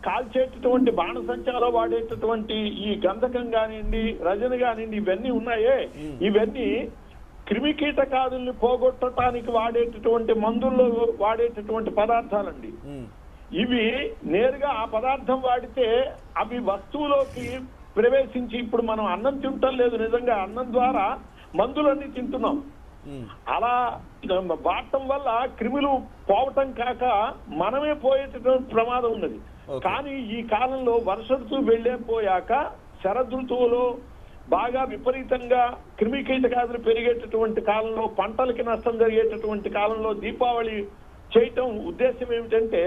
కాల్చేటటువంటి బాణసంచాలో వాడేటటువంటి ఈ గంధకం కానివ్వండి, రజన కానివ్వండి, ఇవన్నీ ఉన్నాయే, ఇవన్నీ క్రిమి కీటకాదుల్ని పోగొట్టడానికి వాడేటటువంటి మందుల్లో వాడేటటువంటి పదార్థాలండి. ఇవి నేరుగా ఆ పదార్థం వాడితే అవి వస్తువులోకి ప్రవేశించి, ఇప్పుడు మనం అన్నం తింటాం లేదు, నిజంగా అన్నం ద్వారా మందులన్నీ తింటున్నాం. అలా వాడటం వల్ల క్రిములు పోవటం కాక మనమే పోయేటటువంటి ప్రమాదం ఉన్నది. కానీ ఈ కాలంలో వర్ష ఋతువు వెళ్ళిపోయాక శరదృతువులో బాగా విపరీతంగా క్రిమి కీటకాదులు పెరిగేటటువంటి కాలంలో, పంటలకి నష్టం జరిగేటటువంటి కాలంలో దీపావళి చేయటం ఉద్దేశం ఏమిటంటే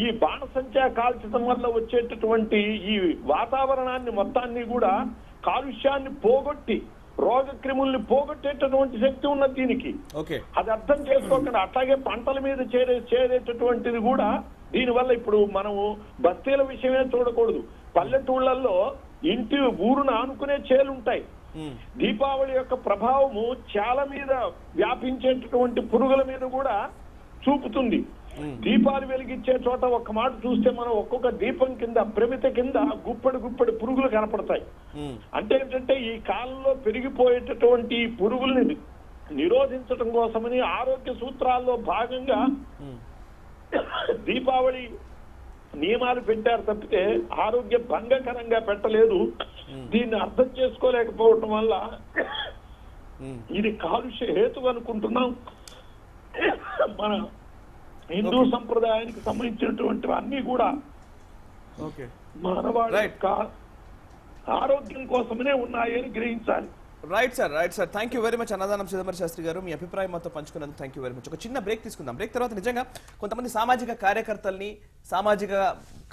ఈ బాణసంచా కాల్చడం వల్ల వచ్చేటటువంటి ఈ వాతావరణాన్ని మొత్తాన్ని కూడా కాలుష్యాన్ని పోగొట్టి రోగ క్రిముల్ని పోగొట్టేటటువంటి శక్తి ఉన్నది దీనికి. అది అర్థం చేసుకోకుండా అట్లాగే పంటల మీద చేరేటటువంటిది కూడా దీనివల్ల ఇప్పుడు మనము బస్తీల విషయమే చూడకూడదు. పల్లెటూళ్లలో ఇంటి ఊరును ఆనుకునే చేలుంటాయి. దీపావళి యొక్క ప్రభావము చాలా మీద వ్యాపించేటటువంటి పురుగుల మీద కూడా చూపుతుంది. దీపాలు వెలిగించే చోట ఒక్క మాట చూస్తే మనం ఒక్కొక్క దీపం కింద ప్రమిత కింద గుప్పడి పురుగులు కనపడతాయి. అంటే ఏంటంటే ఈ కాలంలో పెరిగిపోయేటటువంటి పురుగుల్ని నిరోధించడం కోసమని ఆరోగ్య సూత్రాల్లో భాగంగా దీపావళి నియమాలు పెట్టారు తప్పితే ఆరోగ్య భంగకరంగా పెట్టలేదు. దీన్ని అర్థం చేసుకోలేకపోవటం వల్ల ఇది కాలుష్య హేతు అనుకుంటున్నాం. మన హిందూ సంప్రదాయానికి సంబంధించినటువంటి అన్ని కూడా మానవాళి యొక్క ఆరోగ్యం కోసమనే ఉన్నాయని గ్రహించాలి. Right sir, right sir. Thank you very much అన్నదానం చిదంబరం శాస్త్రి గారు, మీ అభిప్రాయం మాతో పంచుకున్నందుకు థ్యాంక్ యూ వెరీ మచ్. ఒక చిన్న బ్రేక్ తీసుకుందాం. బ్రేక్ తర్వాత నిజంగా కొంతమంది సామాజిక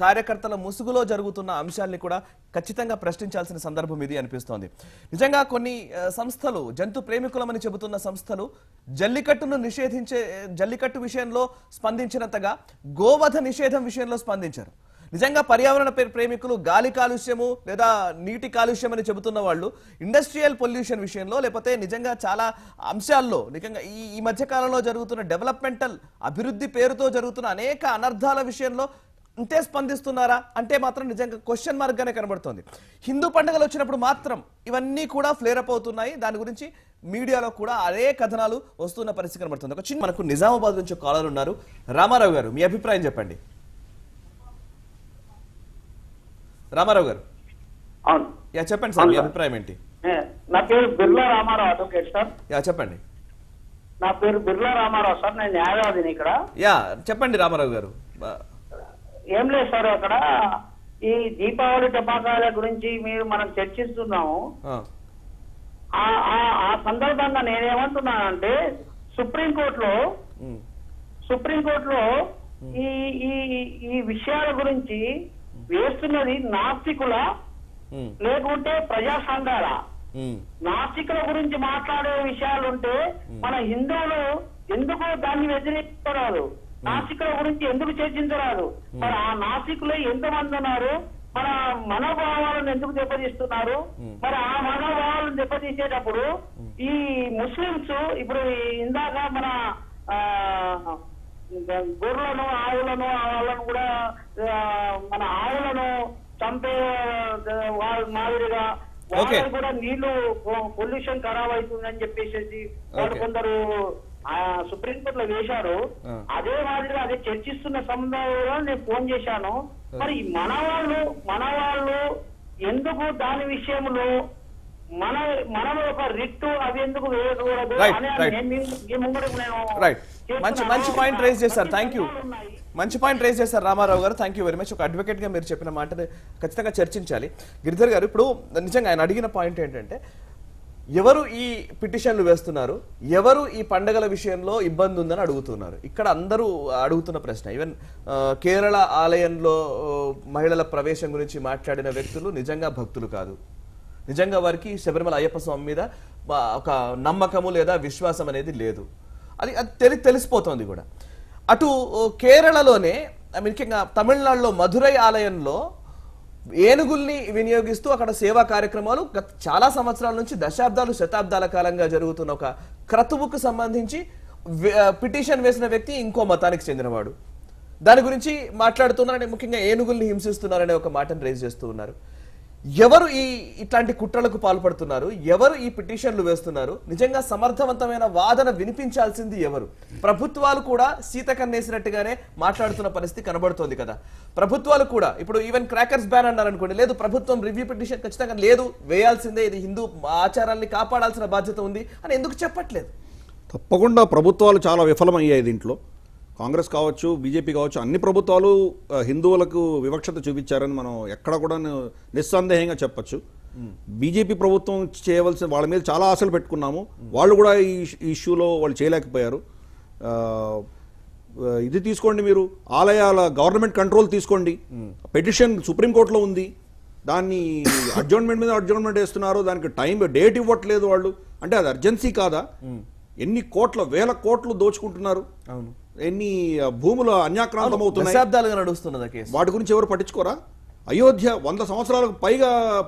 కార్యకర్తల ముసుగులో జరుగుతున్న అంశాలని కూడా ఖచ్చితంగా ప్రశ్నించాల్సిన సందర్భం ఇది అనిపిస్తోంది. నిజంగా కొన్ని సంస్థలు, జంతు ప్రేమికులమని చెబుతున్న సంస్థలు జల్లికట్టు విషయంలో స్పందించినంతగా గోవధ నిషేధం విషయంలో స్పందించారు. నిజంగా పర్యావరణ ప్రేమికులు గాలి కాలుష్యము లేదా నీటి కాలుష్యం అని చెబుతున్న వాళ్ళు ఇండస్ట్రియల్ పొల్యూషన్ విషయంలో, లేకపోతే నిజంగా చాలా అంశాల్లో నిజంగా ఈ మధ్య కాలంలో జరుగుతున్న డెవలప్మెంటల్ అభివృద్ధి పేరుతో జరుగుతున్న అనేక అనర్థాల విషయంలో అంతే స్పందిస్తున్నారా అంటే మాత్రం నిజంగా క్వశ్చన్ మార్క్ గానే కనబడుతోంది. హిందూ పండుగలు వచ్చినప్పుడు మాత్రం ఇవన్నీ కూడా ఫ్లేరప్ అవుతున్నాయి. దాని గురించి మీడియాలో కూడా అదే కథనాలు వస్తున్న పరిస్థితి కనబడుతుంది. ఒక చిన్న మనకు నిజామాబాద్ నుంచి కాలర్ ఉన్నారు. రామారావు గారు, మీ అభిప్రాయం చెప్పండి. రామారావు గారు. అవును, చెప్పండి సార్, మీ అభిప్రాయం ఏంటి? నా పేరు బిర్లా రామారావు, అడ్వకేట్ సార్. చెప్పండి. నా పేరు బిర్లా రామారావు సార్, నేను న్యాయవాదిని ఇక్కడ. చెప్పండి రామారావు గారు. ఏం లేదు సార్, అక్కడ ఈ దీపావళి టపాకాయల గురించి మనం చర్చిస్తున్నాము. ఆ సందర్భంగా నేనేమంటున్నానంటే సుప్రీంకోర్టులో ఈ విషయాల గురించి వేస్తున్నది నాస్తికుల లేకుంటే ప్రజా సంఘాల? నాస్తికుల గురించి మాట్లాడే విషయాలుంటే మన హిందువులు ఎందుకు దాన్ని వ్యతిరేకించరాదు? నాస్తికుల గురించి ఎందుకు చర్చించరాదు? మరి ఆ నాస్తికులు ఎంతమంది ఉన్నారు? మన మనోభావాలను ఎందుకు దెబ్బతీస్తున్నారు? మరి ఆ మనోభావాలను దెబ్బతీసేటప్పుడు ఈ ముస్లింస్ ఇప్పుడు ఇందాక మన గొర్రెలను ఆవులను వాళ్ళను కూడా మన ఆవులను చంపే మాదిరిగా వాళ్ళని కూడా నీళ్లు పొల్యూషన్ ఖరాబ్ అవుతుందని చెప్పేసి వాళ్ళు కొందరు సుప్రీంకోర్టులో వేశారు. అదే మాదిరిగా అదే చర్చిస్తున్న సందర్భంలో నేను ఫోన్ చేశాను. మరి మన వాళ్ళు ఎందుకు దాని విషయంలో మనం ఒక రిట్టు అవి ఎందుకు వేయకూడదు? మంచి పాయింట్ రేస్ చేశారు. Thank you. మంచి పాయింట్ రేస్ చేశారు రామారావు గారు. Thank you very much. ఒక అడ్వకేట్ గా మీరు చెప్పిన మాటని ఖచ్చితంగా చర్చించాలి. గిరిధర్ గారు, ఇప్పుడు నిజంగా ఆయన అడిగిన పాయింట్ ఏంటంటే ఎవరు ఈ పిటిషన్లు వేస్తున్నారు, ఎవరు ఈ పండగల విషయంలో ఇబ్బంది ఉందని అడుగుతున్నారు. ఇక్కడ అందరూ అడుగుతున్న ప్రశ్న. ఈవెన్ కేరళ ఆలయంలో మహిళల ప్రవేశం గురించి మాట్లాడిన వ్యక్తులు నిజంగా భక్తులు కాదు. నిజంగా వారికి శబరిమల అయ్యప్ప స్వామి మీద ఒక నమ్మకము లేదా విశ్వాసం అనేది లేదు. అది తెలిసిపోతుంది కూడా. అటు కేరళలోనే ముఖ్యంగా తమిళనాడులో మధురై ఆలయంలో ఏనుగుల్ని వినియోగిస్తూ అక్కడ సేవా కార్యక్రమాలు గత చాలా సంవత్సరాల నుంచి దశాబ్దాలు శతాబ్దాల కాలంగా జరుగుతున్న ఒక క్రతువుకు సంబంధించి పిటిషన్ వేసిన వ్యక్తి ఇంకో మతానికి చెందినవాడు. దాని గురించి మాట్లాడుతున్నారని, ముఖ్యంగా ఏనుగుల్ని హింసిస్తున్నారనే ఒక మాటను రేజ్ చేస్తూ ఉన్నారు. ఎవరు ఇట్లాంటి కుట్రలకు పాల్పడుతున్నారు, ఎవరు ఈ పిటిషన్లు వేస్తున్నారు, నిజంగా సమర్థవంతమైన వాదన వినిపించాల్సింది ఎవరు? ప్రభుత్వాలు కూడా సీతకన్నేసినట్టుగానే మాట్లాడుతున్న పరిస్థితి కనబడుతోంది కదా. ప్రభుత్వాలు కూడా ఇప్పుడు ఈవెన్ క్రాకర్స్ బ్యాన్ అన్నారు అనుకోండి, లేదు ప్రభుత్వం రివ్యూ పిటిషన్ ఖచ్చితంగా లేదు వేయాల్సిందే, ఇది హిందూ ఆచారాల్ని కాపాడాల్సిన బాధ్యత ఉంది అని ఎందుకు చెప్పట్లేదు? తప్పకుండా ప్రభుత్వాలు చాలా విఫలమయ్యాయి దీంట్లో. కాంగ్రెస్ కావచ్చు, బీజేపీ కావచ్చు, అన్ని ప్రభుత్వాలు హిందువులకు వివక్షత చూపించారని మనం ఎక్కడ కూడా నిస్సందేహంగా చెప్పచ్చు. బీజేపీ ప్రభుత్వం చేయవలసిన వాళ్ళ మీద చాలా ఆశలు పెట్టుకున్నాము, వాళ్ళు కూడా ఈ ఇష్యూలో వాళ్ళు చేయలేకపోయారు. ఇది తీసుకోండి, మీరు ఆలయాల గవర్నమెంట్ కంట్రోల్ తీసుకోండి. పిటిషన్ సుప్రీంకోర్టులో ఉంది, దాన్ని అడ్జర్న్మెంట్ మీద అడ్జర్న్మెంట్ వేస్తున్నారు, దానికి డేట్ ఇవ్వట్లేదు వాళ్ళు. అంటే అది అర్జెన్సీ కాదా? ఎన్ని కోట్ల వేల కోట్లు దోచుకుంటున్నారు, ఎన్ని భూములు అన్యాక్రాంతం అవుతున్నాయి, వాటి గురించి ఎవరు పట్టించుకోరా? అయోధ్య 100 సంవత్సరాలకు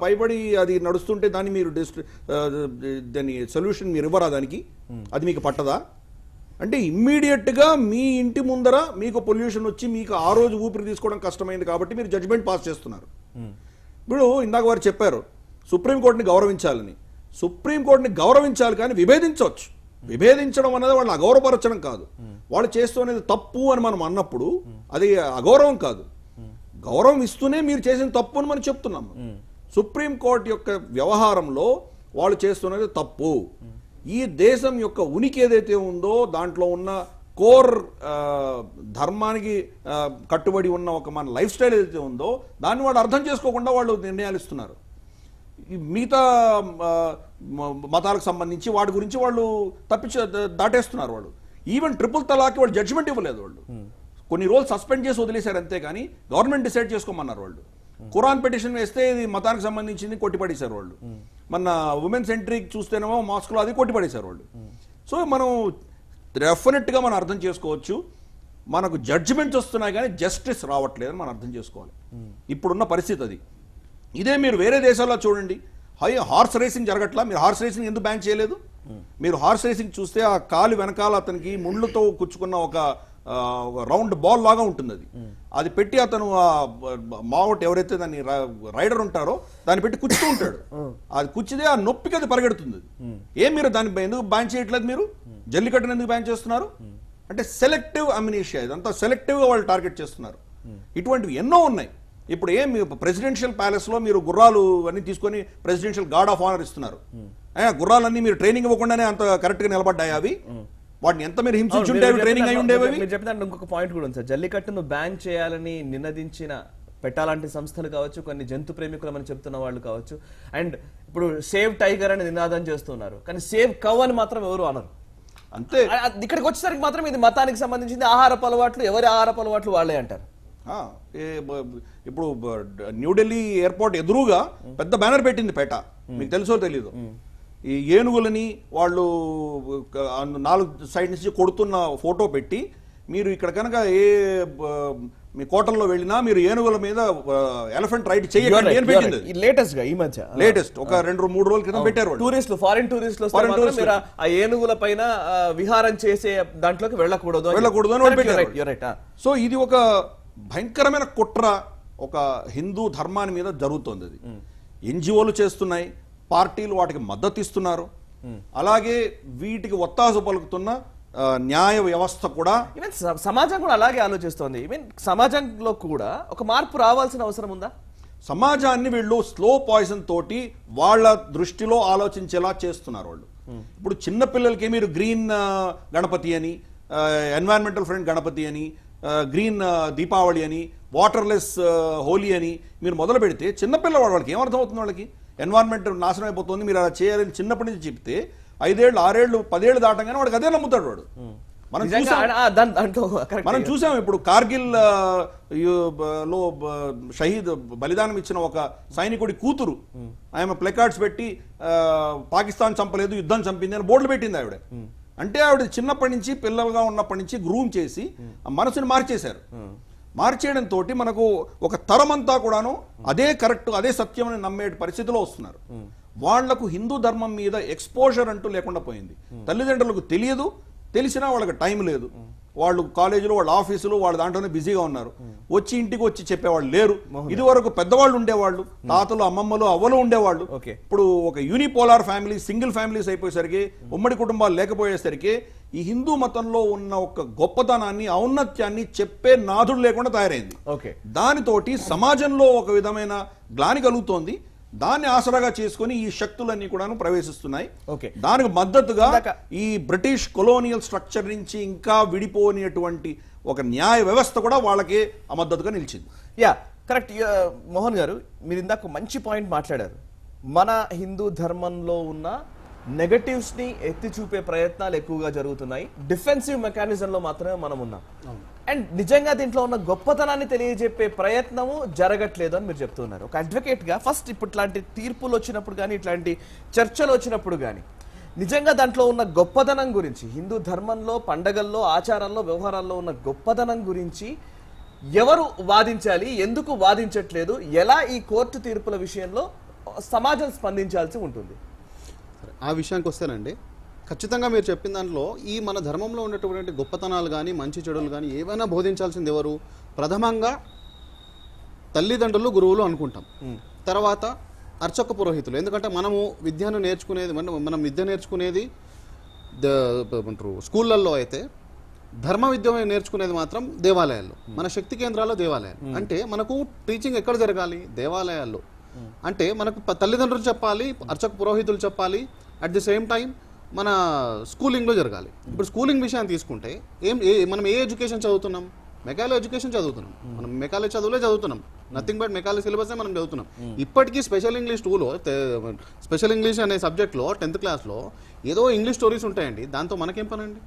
పైబడి అది నడుస్తుంటే దాన్ని మీరు దాని సొల్యూషన్ మీరు ఇవ్వరా? దానికి అది మీకు పట్టదా? అంటే ఇమ్మీడియట్గా మీ ఇంటి ముందర మీకు పొల్యూషన్ వచ్చి మీకు ఆ రోజు ఊపిరి తీసుకోవడం కష్టమైంది కాబట్టి మీరు జడ్జిమెంట్ పాస్ చేస్తున్నారు. ఇప్పుడు ఇందాక వారు చెప్పారు సుప్రీంకోర్టుని గౌరవించాలని. సుప్రీంకోర్టుని గౌరవించాలి కానీ విభేదించవచ్చు. విభేదించడం అనేది వాళ్ళని అగౌరవపరచడం కాదు. వాళ్ళు చేస్తున్నది తప్పు అని మనం అన్నప్పుడు అది అగౌరవం కాదు, గౌరవం ఇస్తూనే మీరు చేసిన తప్పు అని మనం చెప్తున్నాము. సుప్రీంకోర్టు యొక్క వ్యవహారంలో వాళ్ళు చేస్తున్నది తప్పు. ఈ దేశం యొక్క ఉనికి ఏదైతే ఉందో దాంట్లో ఉన్న కోర్ ధర్మానికి కట్టుబడి ఉన్న ఒక మన లైఫ్ స్టైల్ ఏదైతే ఉందో దాన్ని వాళ్ళు అర్థం చేసుకోకుండా వాళ్ళు నిర్ణయాలు ఇస్తున్నారు. మిగతా మతాలకు సంబంధించి వాటి గురించి వాళ్ళు దాటేస్తున్నారు. వాళ్ళు ఈవెన్ ట్రిపుల్ తలాకి వాళ్ళు జడ్జిమెంట్ ఇవ్వలేదు. వాళ్ళు కొన్ని రోజులు సస్పెండ్ చేసి వదిలేశారు అంతే, కానీ గవర్నమెంట్ డిసైడ్ చేసుకోమన్నారు. వాళ్ళు ఖురాన్ పిటిషన్ వేస్తే ఇది మతానికి సంబంధించింది కొట్టిపడేశారు వాళ్ళు. మన ఉమెన్స్ ఎంట్రీకి చూస్తేనేమో మాస్క్లో అది కొట్టిపడేశారు వాళ్ళు. సో మనం డెఫినెట్గా మనం అర్థం చేసుకోవచ్చు, మనకు జడ్జిమెంట్స్ వస్తున్నాయి కానీ జస్టిస్ రావట్లేదని మనం అర్థం చేసుకోవాలి. ఇప్పుడున్న పరిస్థితి అది. ఇదే మీరు వేరే దేశాల్లో చూడండి, హార్స్ రేసింగ్ జరగట్లా, మీరు హార్స్ రేసింగ్ ఎందుకు బ్యాన్ చేయలేదు? మీరు హార్స్ రేసింగ్ చూస్తే ఆ కాలు వెనకాల అతనికి ముళ్ళతో కుచ్చుకున్న ఒక రౌండ్ బాల్ లాగా ఉంటుంది. అది పెట్టి అతను మావట్ ఎవరైతే దాన్ని రైడర్ ఉంటారో దాన్ని పెట్టి కుచ్చుతూ ఉంటాడు. అది కుచ్చితే ఆ నొప్పికి అది పరిగెడుతుంది. మీరు దాన్ని ఎందుకు బ్యాన్ చేయట్లేదు? మీరు జల్లికట్టును ఎందుకు బ్యాన్ చేస్తున్నారు? అంటే సెలెక్టివ్ అమ్యునిషియా, ఇదంతా సెలెక్టివ్గా వాళ్ళు టార్గెట్ చేస్తున్నారు. ఇటువంటివి ఎన్నో ఉన్నాయి. ఇప్పుడు ప్రెసిడెన్షియల్ ప్యాలెస్ లో మీరు గుర్రాలు అన్ని తీసుకొని ప్రెసిడెన్షియల్ గార్డ్ ఆఫ్ ఆనర్ ఇస్తున్నారు. గుర్రాలన్నీ మీరు ట్రైనింగ్ ఇవ్వకుండానే అంత కరెక్ట్ గా నిలబడ్డాయి. అవి వాటిని ఎంత మీరు హింసించుంటే ట్రైనింగ్ అయి ఉండేవి. మీరు చెప్పిన ఇంకొక పాయింట్ కూడా ఉంది సార్, జల్లికట్టును బ్యాన్ చేయాలని నినదించిన పెట్టాలంటి సంస్థలు కావచ్చు, కొన్ని జంతు ప్రేమికులు అని చెప్తున్న వాళ్ళు కావచ్చు, అండ్ ఇప్పుడు సేవ్ టైగర్ అని నినాదం చేస్తున్నారు, కానీ సేవ్ కవ్ అని మాత్రం ఎవరు అనరు. అంతే. ఇక్కడికి వచ్చేసరికి మాత్రం ఇది మతానికి సంబంధించింది, ఆహారపు అలవాట్లు ఎవరి ఆహారపు అలవాట్లు వాళ్ళే అంటారు. ఇప్పుడు న్యూఢిల్లీ ఎయిర్పోర్ట్ ఎదురుగా పెద్ద బ్యానర్ పెట్టింది పేట, మీకు తెలుసో తెలీదు. ఈ ఏనుగులని వాళ్ళు 4 సైడ్ నుంచి కొడుతున్న ఫోటో పెట్టి, మీరు ఇక్కడ కనుక మీ కోటల్లో వెళ్ళినా మీరు ఏనుగుల మీద ఎలిఫెంట్ రైడ్ చేయకండి అని పెట్టింది. లేటెస్ట్ గా ఈ మధ్య లేటెస్ట్ ఒక 2-3 రోజుల క్రితం పెట్టారు. టూరిస్టులు, ఫారిన్ టూరిస్టులు ఆ ఏనుగుల పైన విహారం చేసే దాంట్లోకి వెళ్ళకూడదు అని పెట్టారు. సో ఇది ఒక భయంకరమైన కుట్ర ఒక హిందూ ధర్మాన్ని మీద జరుగుతోంది. అది ఎన్జిఓలు చేస్తున్నాయి, పార్టీలు వాటికి మద్దతు ఇస్తున్నారు, అలాగే వీటికి ఒత్తాసు పలుకుతున్న న్యాయ వ్యవస్థ కూడా, ఈవెన్ సమాజం కూడా అలాగే ఆలోచిస్తోంది. ఈవెన్ సమాజంలో కూడా ఒక మార్పు రావాల్సిన అవసరం ఉందా? సమాజాన్ని వీళ్ళు స్లో పాయిజన్ తోటి వాళ్ళ దృష్టిలో ఆలోచించేలా చేస్తున్నారు వాళ్ళు. ఇప్పుడు చిన్న పిల్లలకి మీరు గ్రీన్ గణపతి అని, ఎన్వైరన్మెంటల్ ఫ్రెండ్ గణపతి అని, గ్రీన్ దీపావళి అని, వాటర్లెస్ హోలీ అని మీరు మొదలు పెడితే చిన్నపిల్లవాడు వాళ్ళకి ఏమర్థం అవుతుంది? వాళ్ళకి ఎన్వైరన్మెంట్ నాశనం అయిపోతుంది, మీరు అలా చేయాలని చిన్నప్పటి నుంచి చెప్తే 5 ఏళ్ళు 6 ఏళ్ళు 10 ఏళ్ళు దాటంగానే వాడికి అదే నమ్ముతాడు వాడు. మనం నిజంగా దాంట్లో correct. మనం చూసాం ఇప్పుడు కార్గిల్ లో షహీద్ బలిదానం ఇచ్చిన ఒక సైనికుడి కూతురు ఆమె ప్లెకార్డ్స్ పెట్టి పాకిస్తాన్ చంపలేదు యుద్ధం చంపింది అని బోర్డులు పెట్టింది ఆవిడ. అంటే ఆవిడ చిన్నప్పటి నుంచి పిల్లలుగా ఉన్నప్పటి నుంచి గ్రూమ్ చేసి ఆ మనసుని మార్చేశారు. మార్చేయడంతో మనకు ఒక తరమంతా కూడాను అదే కరెక్ట్ అదే సత్యం అని నమ్మే పరిస్థితిలో వస్తున్నారు. వాళ్లకు హిందూ ధర్మం మీద ఎక్స్పోజర్ అంటూ లేకుండా పోయింది. తల్లిదండ్రులకు తెలియదు, తెలిసినా వాళ్ళకి టైం లేదు. వాళ్ళు కాలేజీలో వాళ్ళ ఆఫీసులో వాళ్ళ దాంట్లోనే బిజీగా ఉన్నారు. వచ్చి ఇంటికి వచ్చి చెప్పేవాళ్ళు లేరు. ఇది వరకు పెద్దవాళ్ళు ఉండేవాళ్ళు, తాతలు అమ్మమ్మలు అవ్వలు ఉండేవాళ్ళు. ఇప్పుడు ఒక యూనిపోలార్ ఫ్యామిలీ సింగిల్ ఫ్యామిలీస్ అయిపోయేసరికి, ఉమ్మడి కుటుంబాలు లేకపోయేసరికి ఈ హిందూ మతంలో ఉన్న ఒక గొప్పతనాన్ని ఔన్నత్యాన్ని చెప్పే నాథుడు లేకుండా తయారైంది. దానితోటి సమాజంలో ఒక విధమైన గ్లాని కలుగుతోంది. దాన్ని ఆసరాగా చేసుకుని ఈ శక్తులన్నీ కూడా ప్రవేశిస్తున్నాయి. దానికి మద్దతుగా ఈ బ్రిటిష్ కొలోనియల్ స్ట్రక్చర్ నుంచి ఇంకా విడిపోయినటువంటి ఒక న్యాయ వ్యవస్థ కూడా వాళ్ళకి మద్దతుగా నిలిచింది. Yeah correct. మోహన్ గారు, మీరు ఇందాక మంచి పాయింట్ మాట్లాడారు. మన హిందూ ధర్మంలో ఉన్న నెగటివ్స్ ని ఎత్తి చూపే ప్రయత్నాలు ఎక్కువగా జరుగుతున్నాయి, డిఫెన్సివ్ మెకానిజంలో మాత్రమే మనం ఉన్నాం. అండ్ నిజంగా దీంట్లో ఉన్న గొప్పతనాన్ని తెలియజెప్పే ప్రయత్నము జరగట్లేదు అని మీరు చెప్తున్నారు. ఒక అడ్వకేట్ గా ఫస్ట్ ఇప్పుడు ఇట్లాంటి తీర్పులు వచ్చినప్పుడు కానీ ఇట్లాంటి చర్చలు వచ్చినప్పుడు కానీ నిజంగా దాంట్లో ఉన్న గొప్పతనం గురించి, హిందూ ధర్మంలో పండగల్లో ఆచారాల్లో వ్యవహారాల్లో ఉన్న గొప్పతనం గురించి ఎవరు వాదించాలి, ఎందుకు వాదించట్లేదు, ఎలా ఈ కోర్టు తీర్పుల విషయంలో సమాజం స్పందించాల్సి ఉంటుంది? ఆ విషయానికి వస్తేనండి, ఖచ్చితంగా మీరు చెప్పిన దాంట్లో ఈ మన ధర్మంలో ఉన్నటువంటి గొప్పతనాలు కానీ మంచి చెడులు కానీ ఏవైనా బోధించాల్సింది ఎవరు? ప్రథమంగా తల్లిదండ్రులు, గురువులు అనుకుంటాం. తర్వాత అర్చక పురోహితులు. ఎందుకంటే మనము విద్యను నేర్చుకునేది మనం విద్య నేర్చుకునేది స్కూళ్ళల్లో అయితే, ధర్మ విద్య నేర్చుకునేది మాత్రం దేవాలయాల్లో. మన శక్తి కేంద్రాల్లో దేవాలయాలు. అంటే మనకు టీచింగ్ ఎక్కడ జరగాలి? దేవాలయాల్లో. అంటే మనకు తల్లిదండ్రులు చెప్పాలి, అర్చక పురోహితులు చెప్పాలి, అట్ ది సేమ్ టైం మన స్కూలింగ్లో జరగాలి. ఇప్పుడు స్కూలింగ్ విషయాన్ని తీసుకుంటే మనం ఏ ఎడ్యుకేషన్ చదువుతున్నాం? మెకాలే ఎడ్యుకేషన్ చదువుతున్నాం. మనం మెకాలే చదువులే చదువుతున్నాం. నథింగ్ బట్ మెకాలే సిలబస్ మనం చదువుతున్నాం. ఇప్పటికీ స్పెషల్ ఇంగ్లీష్ 2లో స్పెషల్ ఇంగ్లీష్ అనే సబ్జెక్ట్లో 10th క్లాస్లో ఏదో ఇంగ్లీష్ స్టోరీస్ ఉంటాయండి. దాంతో మనకేం పనండి?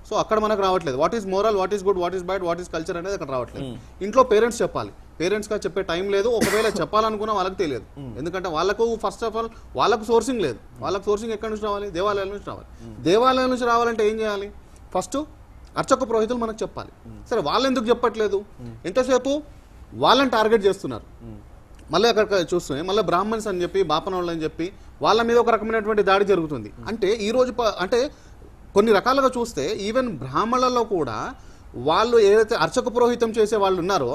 సో అక్కడ మనకు రావట్లేదు. What is moral, what is good, what is bad, what is culture అనేది అక్కడ రావట్లేదు. ఇంట్లో పేరెంట్స్ చెప్పాలి. పేరెంట్స్గా చెప్పే టైం లేదు. ఒకవేళ చెప్పాలనుకున్నా వాళ్ళకి తెలియదు. ఎందుకంటే వాళ్ళకు ఫస్ట్ ఆఫ్ ఆల్ వాళ్ళకు సోర్సింగ్ లేదు. వాళ్ళకు సోర్సింగ్ ఎక్కడి నుంచి రావాలి? దేవాలయాల నుంచి రావాలి. దేవాలయాల నుంచి రావాలంటే ఏం చేయాలి? ఫస్ట్ అర్చక పురోహితులు మనకు చెప్పాలి. సరే, వాళ్ళు ఎందుకు చెప్పట్లేదు? ఎంతసేపు వాళ్ళని టార్గెట్ చేస్తున్నారు. మళ్ళీ అక్కడ చూస్తున్నాయి, మళ్ళీ బ్రాహ్మణ్స్ అని చెప్పి, బాపనోళ్ళు అని చెప్పి వాళ్ళ మీద ఒక రకమైనటువంటి దాడి జరుగుతుంది. అంటే ఈరోజు అంటే కొన్ని రకాలుగా చూస్తే ఈవెన్ బ్రాహ్మణులలో కూడా వాళ్ళు ఏదైతే అర్చక పురోహితం చేసే వాళ్ళు ఉన్నారో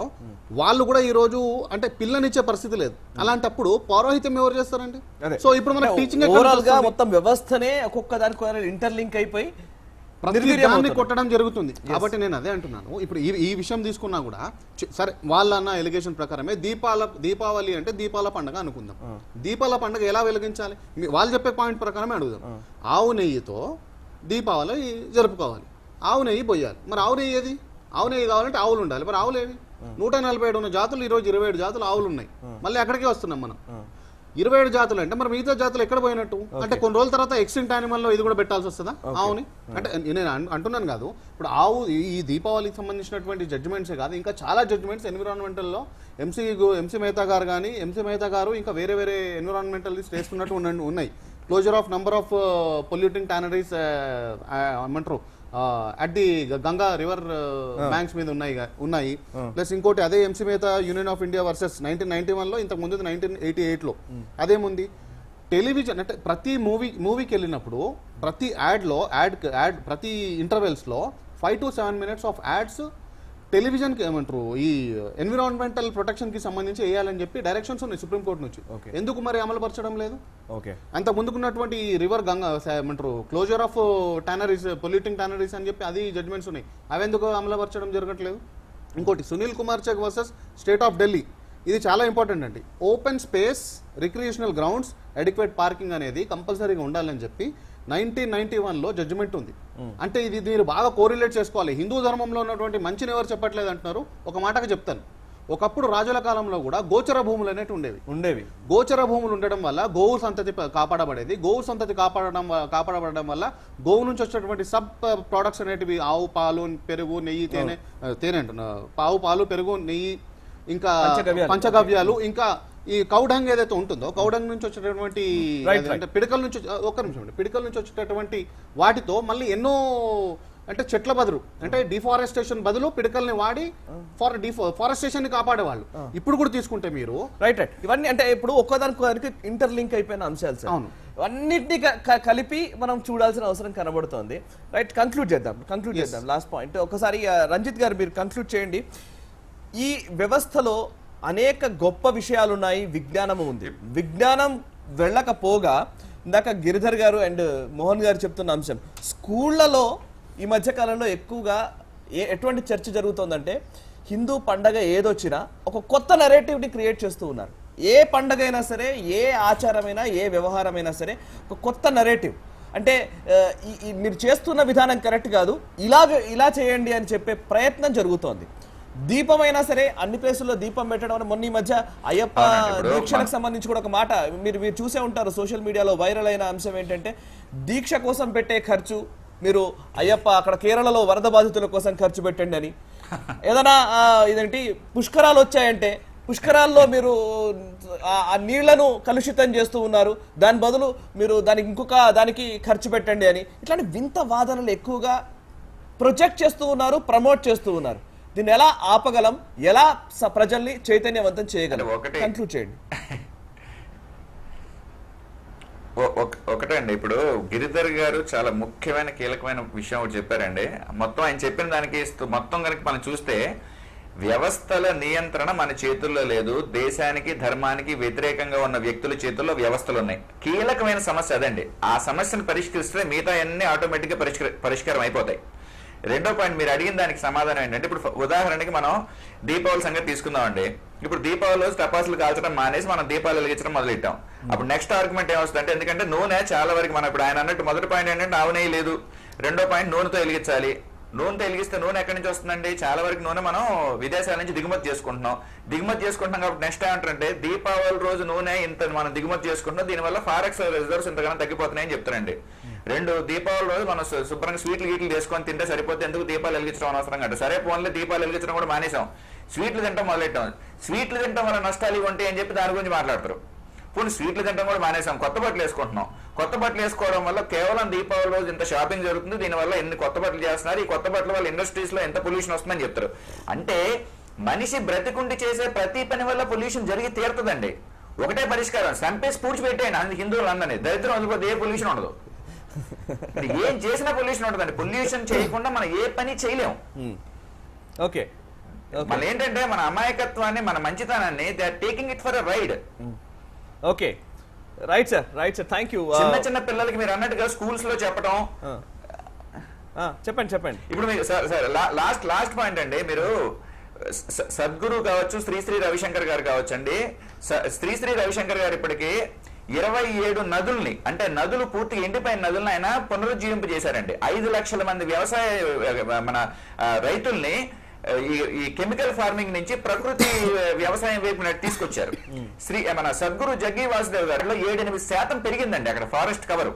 వాళ్ళు కూడా ఈ రోజు అంటే పిల్లనిచ్చే పరిస్థితి లేదు. అలాంటప్పుడు పౌరోహితం ఎవరు చేస్తారండి? సో ఇప్పుడు మన టీచింగ్ ఓవరాల్ గా మొత్తం వ్యవస్థనే ఒక్కొక్క దానికి ఇంటర్లింక్ అయిపోయి దాన్ని కొట్టడం జరుగుతుంది. కాబట్టి నేను అదే అంటున్నాను. ఇప్పుడు ఈ విషయం తీసుకున్నా కూడా సరే, వాళ్ళన్న ఎలిగేషన్ ప్రకారమే దీపావళి అంటే దీపాల పండుగ అనుకుందాం. దీపాల పండుగ ఎలా వెలిగించాలి? వాళ్ళు చెప్పే పాయింట్ ప్రకారమే అడుగుదాం. ఆవు నెయ్యితో దీపావళి జరుపుకోవాలి. ఆవు నెయ్యి పోయాలి. మరి ఆవు నెయ్యి ఏది? ఆవు నెయ్యి కావాలంటే ఆవులు ఉండాలి. మరి ఆవులు ఏవి? 147 ఉన్న జాతులు ఈరోజు 27 జాతులు ఆవులు ఉన్నాయి. మళ్ళీ అక్కడికే వస్తున్నాం మనం. 27 జాతులు అంటే మరి మిగతా జాతులు ఎక్కడ పోయినట్టు? అంటే కొన్ని రోజుల తర్వాత ఎక్స్టింక్ట్ యానిమల్లో ఇది కూడా పెట్టాల్సి వస్తుందా ఆవుని? అంటే నేను అంటున్నాను కాదు. ఇప్పుడు ఆవు ఈ దీపావళికి సంబంధించినటువంటి జడ్జిమెంట్సే కాదు, ఇంకా చాలా జడ్జిమెంట్స్ ఎన్విరాన్మెంటల్లో ఎంసీ మెహతా గారు కానీ ఎంసీ మెహతా గారు ఇంకా వేరే వేరే ఎన్విరాన్మెంటలిస్ట్ వేస్తున్నట్టు ఉన్నాయి. Closure of number of polluting tanneries ఏమంటారు at the Ganga river banks మీద ఉన్నాయి. ప్లస్ ఇంకోటి అదే MC Mehta union of India versus 1991లో, ఇంతకు ముందు 1988లో అదేముంది? టెలివిజన్ అంటే ప్రతి మూవీకి వెళ్ళినప్పుడు ప్రతి యాడ్ ప్రతి ఇంటర్వెల్స్లో 5 to 7 minutes ఆఫ్ యాడ్స్ టెలివిజన్కి ఏమంటారు ఈ ఎన్విరాన్మెంటల్ ప్రొటెక్షన్కి సంబంధించి వేయాలని చెప్పి డైరెక్షన్స్ ఉన్నాయి సుప్రీంకోర్టు నుంచి. ఎందుకు మరి అమలుపరచడం లేదు? అంత ముందుకున్నటువంటి రివర్ గంగా ఏమంటారు క్లోజర్ ఆఫ్ టానరీస్, పొల్యూటింగ్ టానరీస్ అని చెప్పి అది జడ్జ్మెంట్స్ ఉన్నాయి. అవి ఎందుకు అమలుపరచడం జరగట్లేదు? ఇంకోటి సునీల్ కుమార్ చెక్ వర్సెస్ స్టేట్ ఆఫ్ ఢిల్లీ. ఇది చాలా ఇంపార్టెంట్ అండి. Open space, recreational grounds, adequate parking అనేది కంపల్సరీగా ఉండాలని చెప్పి 1991లో జడ్జిమెంట్ ఉంది. అంటే ఇది మీరు బాగా కోరిలేట్ చేసుకోవాలి. హిందూ ధర్మంలో ఉన్నటువంటి మంచిని ఎవరు చెప్పట్లేదు అంటున్నారు. ఒక మాటగా చెప్తాను, ఒకప్పుడు రాజుల కాలంలో కూడా గోచర భూములు అనేవి ఉండేవి. గోచర భూములు ఉండడం వల్ల గోవు సంతతి కాపాడబడేది. గోవు సంతతి కాపాడబడడం వల్ల గోవు నుంచి వచ్చేటువంటి సబ్ ప్రొడక్ట్స్ అనేటివి ఆవు పాలు, పెరుగు, నెయ్యి, తేనె అంటున్నా, ఆవు పాలు, పెరుగు, నెయ్యి, ఇంకా పంచగవ్యాలు, ఇంకా ఈ కౌడంగ్ ఏదైతే ఉంటుందో కౌడంగ్ నుంచి వచ్చేటటువంటి అంటే పిడకల నుంచి పిడకల నుంచి వచ్చేటటువంటి వాటితో మళ్ళీ ఎన్నో అంటే చెట్ల బదులు అంటే డిఫారెస్టేషన్ బదులు పిడకల్ని వాడి ఫారెస్టేషన్ ని కాపాడేవాళ్ళు. ఇప్పుడు కూడా తీసుకుంటే మీరు రైట్ ఇవన్నీ అంటే ఇప్పుడు ఒక్కదానికి ఇంటర్లింక్ అయిపోయిన అంశాలు సార్. అవును, అన్నిటినీ కలిపి మనం చూడాల్సిన అవసరం కనబడుతోంది. రైట్, కంక్లూడ్ చేద్దాం లాస్ట్ పాయింట్. ఒకసారి రంజిత్ గారు మీరు కంక్లూడ్ చేయండి. ఈ వ్యవస్థలో అనేక గొప్ప విషయాలు ఉన్నాయి, విజ్ఞానము ఉంది. విజ్ఞానం వెళ్ళకపోగా ఇందాక గిరిధర్ గారు అండ్ మోహన్ గారు చెప్తున్న అంశం, స్కూళ్లలో ఈ మధ్య కాలంలో ఎక్కువగా ఎటువంటి చర్చ జరుగుతోందంటే హిందూ పండగ ఏదొచ్చినా ఒక కొత్త నెరేటివ్ని క్రియేట్ చేస్తూ ఉన్నారు. ఏ పండగ అయినా సరే, ఏ ఆచారమైనా, ఏ వ్యవహారమైనా సరే ఒక కొత్త నెరేటివ్. అంటే మీరు చేస్తున్న విధానం కరెక్ట్ కాదు, ఇలా చేయండి అని చెప్పే ప్రయత్నం జరుగుతోంది. దీపమైనా సరే అన్ని ప్లేసుల్లో దీపం పెట్టడం. మొన్న ఈ మధ్య అయ్యప్ప దీక్షలకు సంబంధించి కూడా ఒక మాట మీరు చూసే ఉంటారు, సోషల్ మీడియాలో వైరల్ అయిన అంశం ఏంటంటే దీక్ష కోసం పెట్టే ఖర్చు మీరు అయ్యప్ప అక్కడ కేరళలో వరద బాధితుల కోసం ఖర్చు పెట్టండి అని. ఏదైనా ఇదేంటి పుష్కరాలు వచ్చాయంటే పుష్కరాల్లో మీరు ఆ నీళ్లను కలుషితం చేస్తూ ఉన్నారు, దాని బదులు మీరు దానికి ఖర్చు పెట్టండి అని. ఇట్లాంటి వింత వాదనలు ఎక్కువగా ప్రొజెక్ట్ చేస్తూ ఉన్నారు, ప్రమోట్ చేస్తూ ఉన్నారు. దీన్ని ఎలా ఆపగలం, ఎలా ప్రజల్ని చైతన్యవంతం చేయగలం? కంక్లూడ్ చేయండి. ఒకటండి, ఇప్పుడు గిరిధర్ గారు చాలా ముఖ్యమైన కీలకమైన విషయం ఒకటి చెప్పారండి. మొత్తం ఆయన చెప్పిన దానికి మొత్తం కనుక మనం చూస్తే వ్యవస్థల నియంత్రణ మన చేతుల్లో లేదు, దేశానికి ధర్మానికి వ్యతిరేకంగా ఉన్న వ్యక్తుల చేతుల్లో వ్యవస్థలు ఉన్నాయి. కీలకమైన సమస్య అదండి. ఆ సమస్యను పరిష్కరిస్తే మిగతా అన్ని ఆటోమేటిక్గా పరిష్కారం అయిపోతాయి. రెండో పాయింట్, మీరు అడిగిన దానికి సమాధానం ఏంటంటే, ఇప్పుడు ఉదాహరణకి మనం దీపావళి సంగతి తీసుకుందామండి. ఇప్పుడు దీపావళి రోజు టపాసులు కాల్చడం మానేసి మనం దీపాలు వెలిగించడం మొదలెట్టాం. అప్పుడు నెక్స్ట్ ఆర్గ్యుమెంట్ ఏమొస్తుందంటే, ఎందుకంటే నూనె చాలా వరకు మనం ఇప్పుడు ఆయన అన్నట్టు మొదటి పాయింట్ ఏంటంటే ఆవు నెయ్యి లేదు, రెండో పాయింట్ నూనెతో వెలిగించాలి. నూనెతో వెలిగిస్తే నూనె ఎక్కడి నుంచి వస్తుందండి? చాలా వరకు నూనె మనం విదేశాల నుంచి దిగుమతి చేసుకుంటున్నాం కాబట్టి నెక్స్ట్ ఏమంటారంటే దీపావళి రోజు నూనె ఇంత మనం దిగుమతి చేసుకుంటున్నాం, దీనివల్ల ఫారెక్స్ రిజర్వ్స్ ఇంతగానో తగ్గిపోతున్నాయని చెప్తారండి. రెండు, దీపావళి రోజు మనం శుభ్రంగా స్వీట్లు చేసుకొని తింటే సరిపోతే ఎందుకు దీపాలు వెలిగించడం అనవసరం అంటే, సరే ఫోన్లో దీపాలు వెలిగించడం కూడా మానేసాం, స్వీట్లు తింటాం మొదలెట్టాం. స్వీట్లు తింటాం వల్ల నష్టాలు ఇవి ఉంటాయి అని చెప్పి దాని గురించి మాట్లాడతారు. పోనీ స్వీట్లు తింటాం కూడా మానేసాం, కొత్త బట్టలు వేసుకుంటున్నాం. కొత్త బట్టలు వేసుకోవడం వల్ల కేవలం దీపావళి రోజు ఇంత షాపింగ్ జరుగుతుంది, దీనివల్ల ఎన్ని కొత్త బట్టలు చేస్తున్నారు, ఈ కొత్త బట్టల వల్ల ఇండస్ట్రీస్ లో ఎంత పొల్యూషన్ వస్తుందని చెప్తారు. అంటే మనిషి బ్రతికుండి చేసే ప్రతి పని వల్ల పొల్యూషన్ జరిగి తీరుతుందండి. ఒకటే పరిష్కారం, చంపేసి పూడ్చిపెట్టేయండి అందుకు హిందువులు అందరినీ, దరిద్రం వదిలిపోతే ఏ పొల్యూషన్ ఉండదు. ఏం చేసినా పొల్యూషన్ ఉంటుందండి. పొల్యూషన్ చేయకుండా మనం ఏ పని చేయలేము. ఓకే, మళ్ళీ ఏంటంటే మన అమాయకత్వాన్ని, మన మంచితనాన్ని they are taking it for a ride. Okay, right sir, thank you. చిన్న పిల్లలకి మీరు అన్నట్టుగా స్కూల్స్ లో చెప్పడం. చెప్పండి. ఇప్పుడు మీరు సార్ లాస్ట్ పాయింట్ అండి, మీరు సద్గురు కావచ్చు, శ్రీ రవిశంకర్ గారు కావచ్చు అండి. శ్రీ రవిశంకర్ గారు ఇప్పటికీ 27 నదుల్ని, అంటే నదులు పూర్తిగా ఎండిపోయిన నదులను ఆయన పునరుజ్జీవింపు చేశారండి. 5 లక్షల మంది వ్యవసాయ మన రైతుల్ని ఈ కెమికల్ ఫార్మింగ్ నుంచి ప్రకృతి వ్యవసాయం వైపు తీసుకొచ్చారు. మన సద్గురు జగ్గి వాసుదేవ్ గారిలో 7-8% పెరిగిందండి అక్కడ ఫారెస్ట్ కవర్.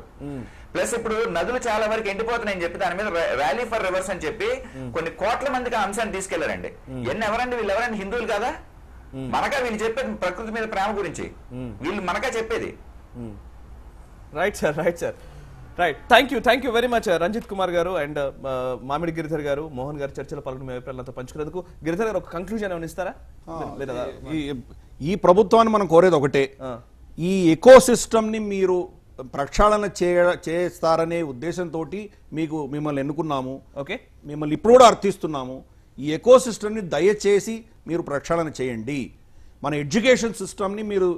ప్లస్ ఇప్పుడు నదులు చాలా వరకు ఎండిపోతున్నాయని చెప్పి దాని మీద ర్యాలీ ఫర్ రివర్స్ అని చెప్పి కొన్ని కోట్ల మందికి ఆ అంశాన్ని తీసుకెళ్లారండి. ఎవరండి వీళ్ళు? ఎవరండి? హిందువులు కాదా? మనకా వీళ్ళు చెప్పేది ప్రకృతి మీద ప్రేమ గురించి, వీళ్ళు మనకా చెప్పేది. Right sir. Thank you very much Ranjith Kumar garu and మామిడి గిరిధర్ గారు, మోహన్ గారు చర్చలో పాల్గొని మీ అభిప్రాయాలతో పంచుకునేందుకు. గిరిధర్ గారు ఒక కంక్లూజన్ ఏమైనా ఇస్తారా? ఈ ప్రభుత్వాన్ని మనం కోరేది ఒకటే, ఈ ఎకో సిస్టమ్ ని మీరు ప్రక్షాళన చేస్తారనే ఉద్దేశంతో మిమ్మల్ని ఎన్నుకున్నాము. ఓకే, మిమ్మల్ని ఇప్పుడు కూడా అర్థిస్తున్నాము. ఈ ఎకో సిస్టమ్ని దయచేసి మీరు ప్రక్షాళన చేయండి. మన ఎడ్యుకేషన్ సిస్టమ్ని మీరు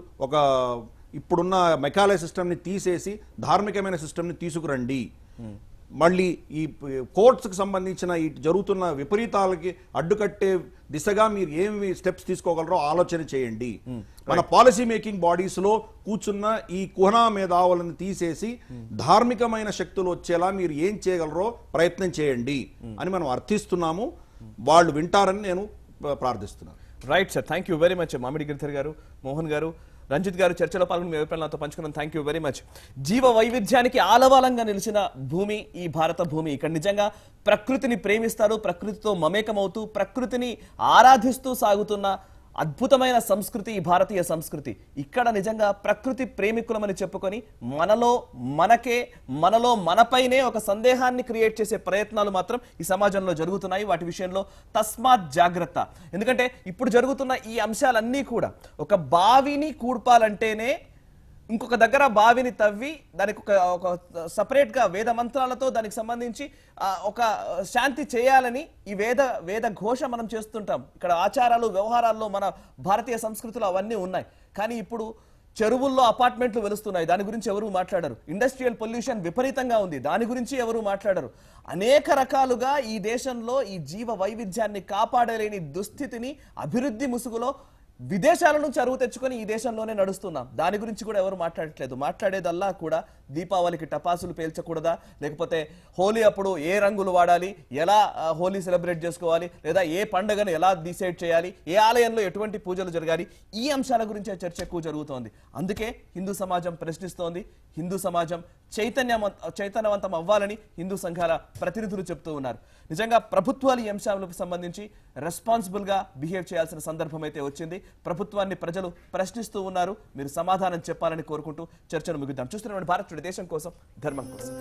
ఇప్పుడున్న మెకాలే సిస్టమ్ని తీసేసి ధార్మికమైన సిస్టమ్ని తీసుకురండి. మళ్ళీ ఈ కోర్ట్స్కి సంబంధించిన ఈ జరుగుతున్న విపరీతాలకి అడ్డుకట్టే దిశగా మీరు ఏమి స్టెప్స్ తీసుకోగలరో ఆలోచన చేయండి. మన పాలసీ మేకింగ్ బాడీస్ లో కూర్చున్న ఈ కుహనా మేధావులను తీసేసి ధార్మికమైన శక్తులు వచ్చేలా మీరు ఏం చేయగలరో ప్రయత్నం చేయండి అని మనం అర్థిస్తున్నాము. వాళ్ళు వింటారని నేను ప్రార్థిస్తున్నాను. Right sir, thank you very much మామిడి గిరిధర్ గారు, మోహన్ గారు, రంజిత్ గారు చర్చలో పాల్గొని మీ అభిప్రాయాలు నాతో పంచుకున్నాను. Thank you very much. జీవ వైవిధ్యానికి ఆలవాలంగా నిలిచిన భూమి ఈ భారత భూమి. ఇక్కడ నిజంగా ప్రకృతిని ప్రేమిస్తారు, ప్రకృతితో మమేకమవుతూ ప్రకృతిని ఆరాధిస్తూ సాగుతున్న అద్భుతమైన సంస్కృతి ఈ భారతీయ సంస్కృతి. ఇక్కడ నిజంగా ప్రకృతి ప్రేమికులమని చెప్పుకొని మనలో మనపైనే ఒక సందేహాన్ని క్రియేట్ చేసే ప్రయత్నాలు మాత్రం ఈ సమాజంలో జరుగుతున్నాయి. వాటి విషయంలో తస్మాత్ జాగ్రత్త. ఎందుకంటే ఇప్పుడు జరుగుతున్న ఈ అంశాలన్నీ కూడా ఒక బావిని కూడ్పాలంటేనే ఇంకొక దగ్గర బావిని తవ్వి దానికి ఒక సపరేట్ గా వేద మంత్రాలతో దానికి సంబంధించి ఒక శాంతి చేయాలని ఈ వేద ఘోష మనం చేస్తుంటాం. ఇక్కడ ఆచారాలు వ్యవహారాల్లో మన భారతీయ సంస్కృతులు అవన్నీ ఉన్నాయి. కానీ ఇప్పుడు చెరువుల్లో అపార్ట్మెంట్లు వెలుస్తున్నాయి, దాని గురించి ఎవరు మాట్లాడరు. ఇండస్ట్రియల్ పొల్యూషన్ విపరీతంగా ఉంది, దాని గురించి ఎవరు మాట్లాడరు. అనేక రకాలుగా ఈ దేశంలో ఈ జీవ వైవిధ్యాన్ని కాపాడలేని దుస్థితిని అభివృద్ధి ముసుగులో విదేశాల నుంచి అరువు తెచ్చుకొని ఈ దేశంలోనే నడుస్తున్నాం. దాని గురించి కూడా ఎవరు మాట్లాడట్లేదు. మాట్లాడేదల్లా కూడా దీపావళికి టపాసులు పేల్చకూడదా, లేకపోతే హోలీ అప్పుడు ఏ రంగులు వాడాలి, ఎలా హోలీ సెలబ్రేట్ చేసుకోవాలి, లేదా ఏ పండుగను ఎలా డిసైడ్ చేయాలి, ఏ ఆలయంలో ఎటువంటి పూజలు జరగాలి, ఈ అంశాల గురించే చర్చ ఎక్కువ జరుగుతోంది. అందుకే హిందూ సమాజం ప్రశ్నిస్తోంది. హిందూ సమాజం చైతన్యవంతం అవ్వాలని హిందూ సంఘాల ప్రతినిధులు చెప్తూ ఉన్నారు. నిజంగా ప్రభుత్వాలు ఈ అంశాలకు సంబంధించి రెస్పాన్సిబుల్ గా బిహేవ్ చేయాల్సిన సందర్భం అయితే వచ్చింది. ప్రభుత్వాన్ని ప్రజలు ప్రశ్నిస్తూ ఉన్నారు. మీరు సమాధానం చెప్పాలని కోరుకుంటూ చర్చను ముగిద్దాం. చూస్తున్నటువంటి భారత్ దేశం కోసం, ధర్మం కోసం.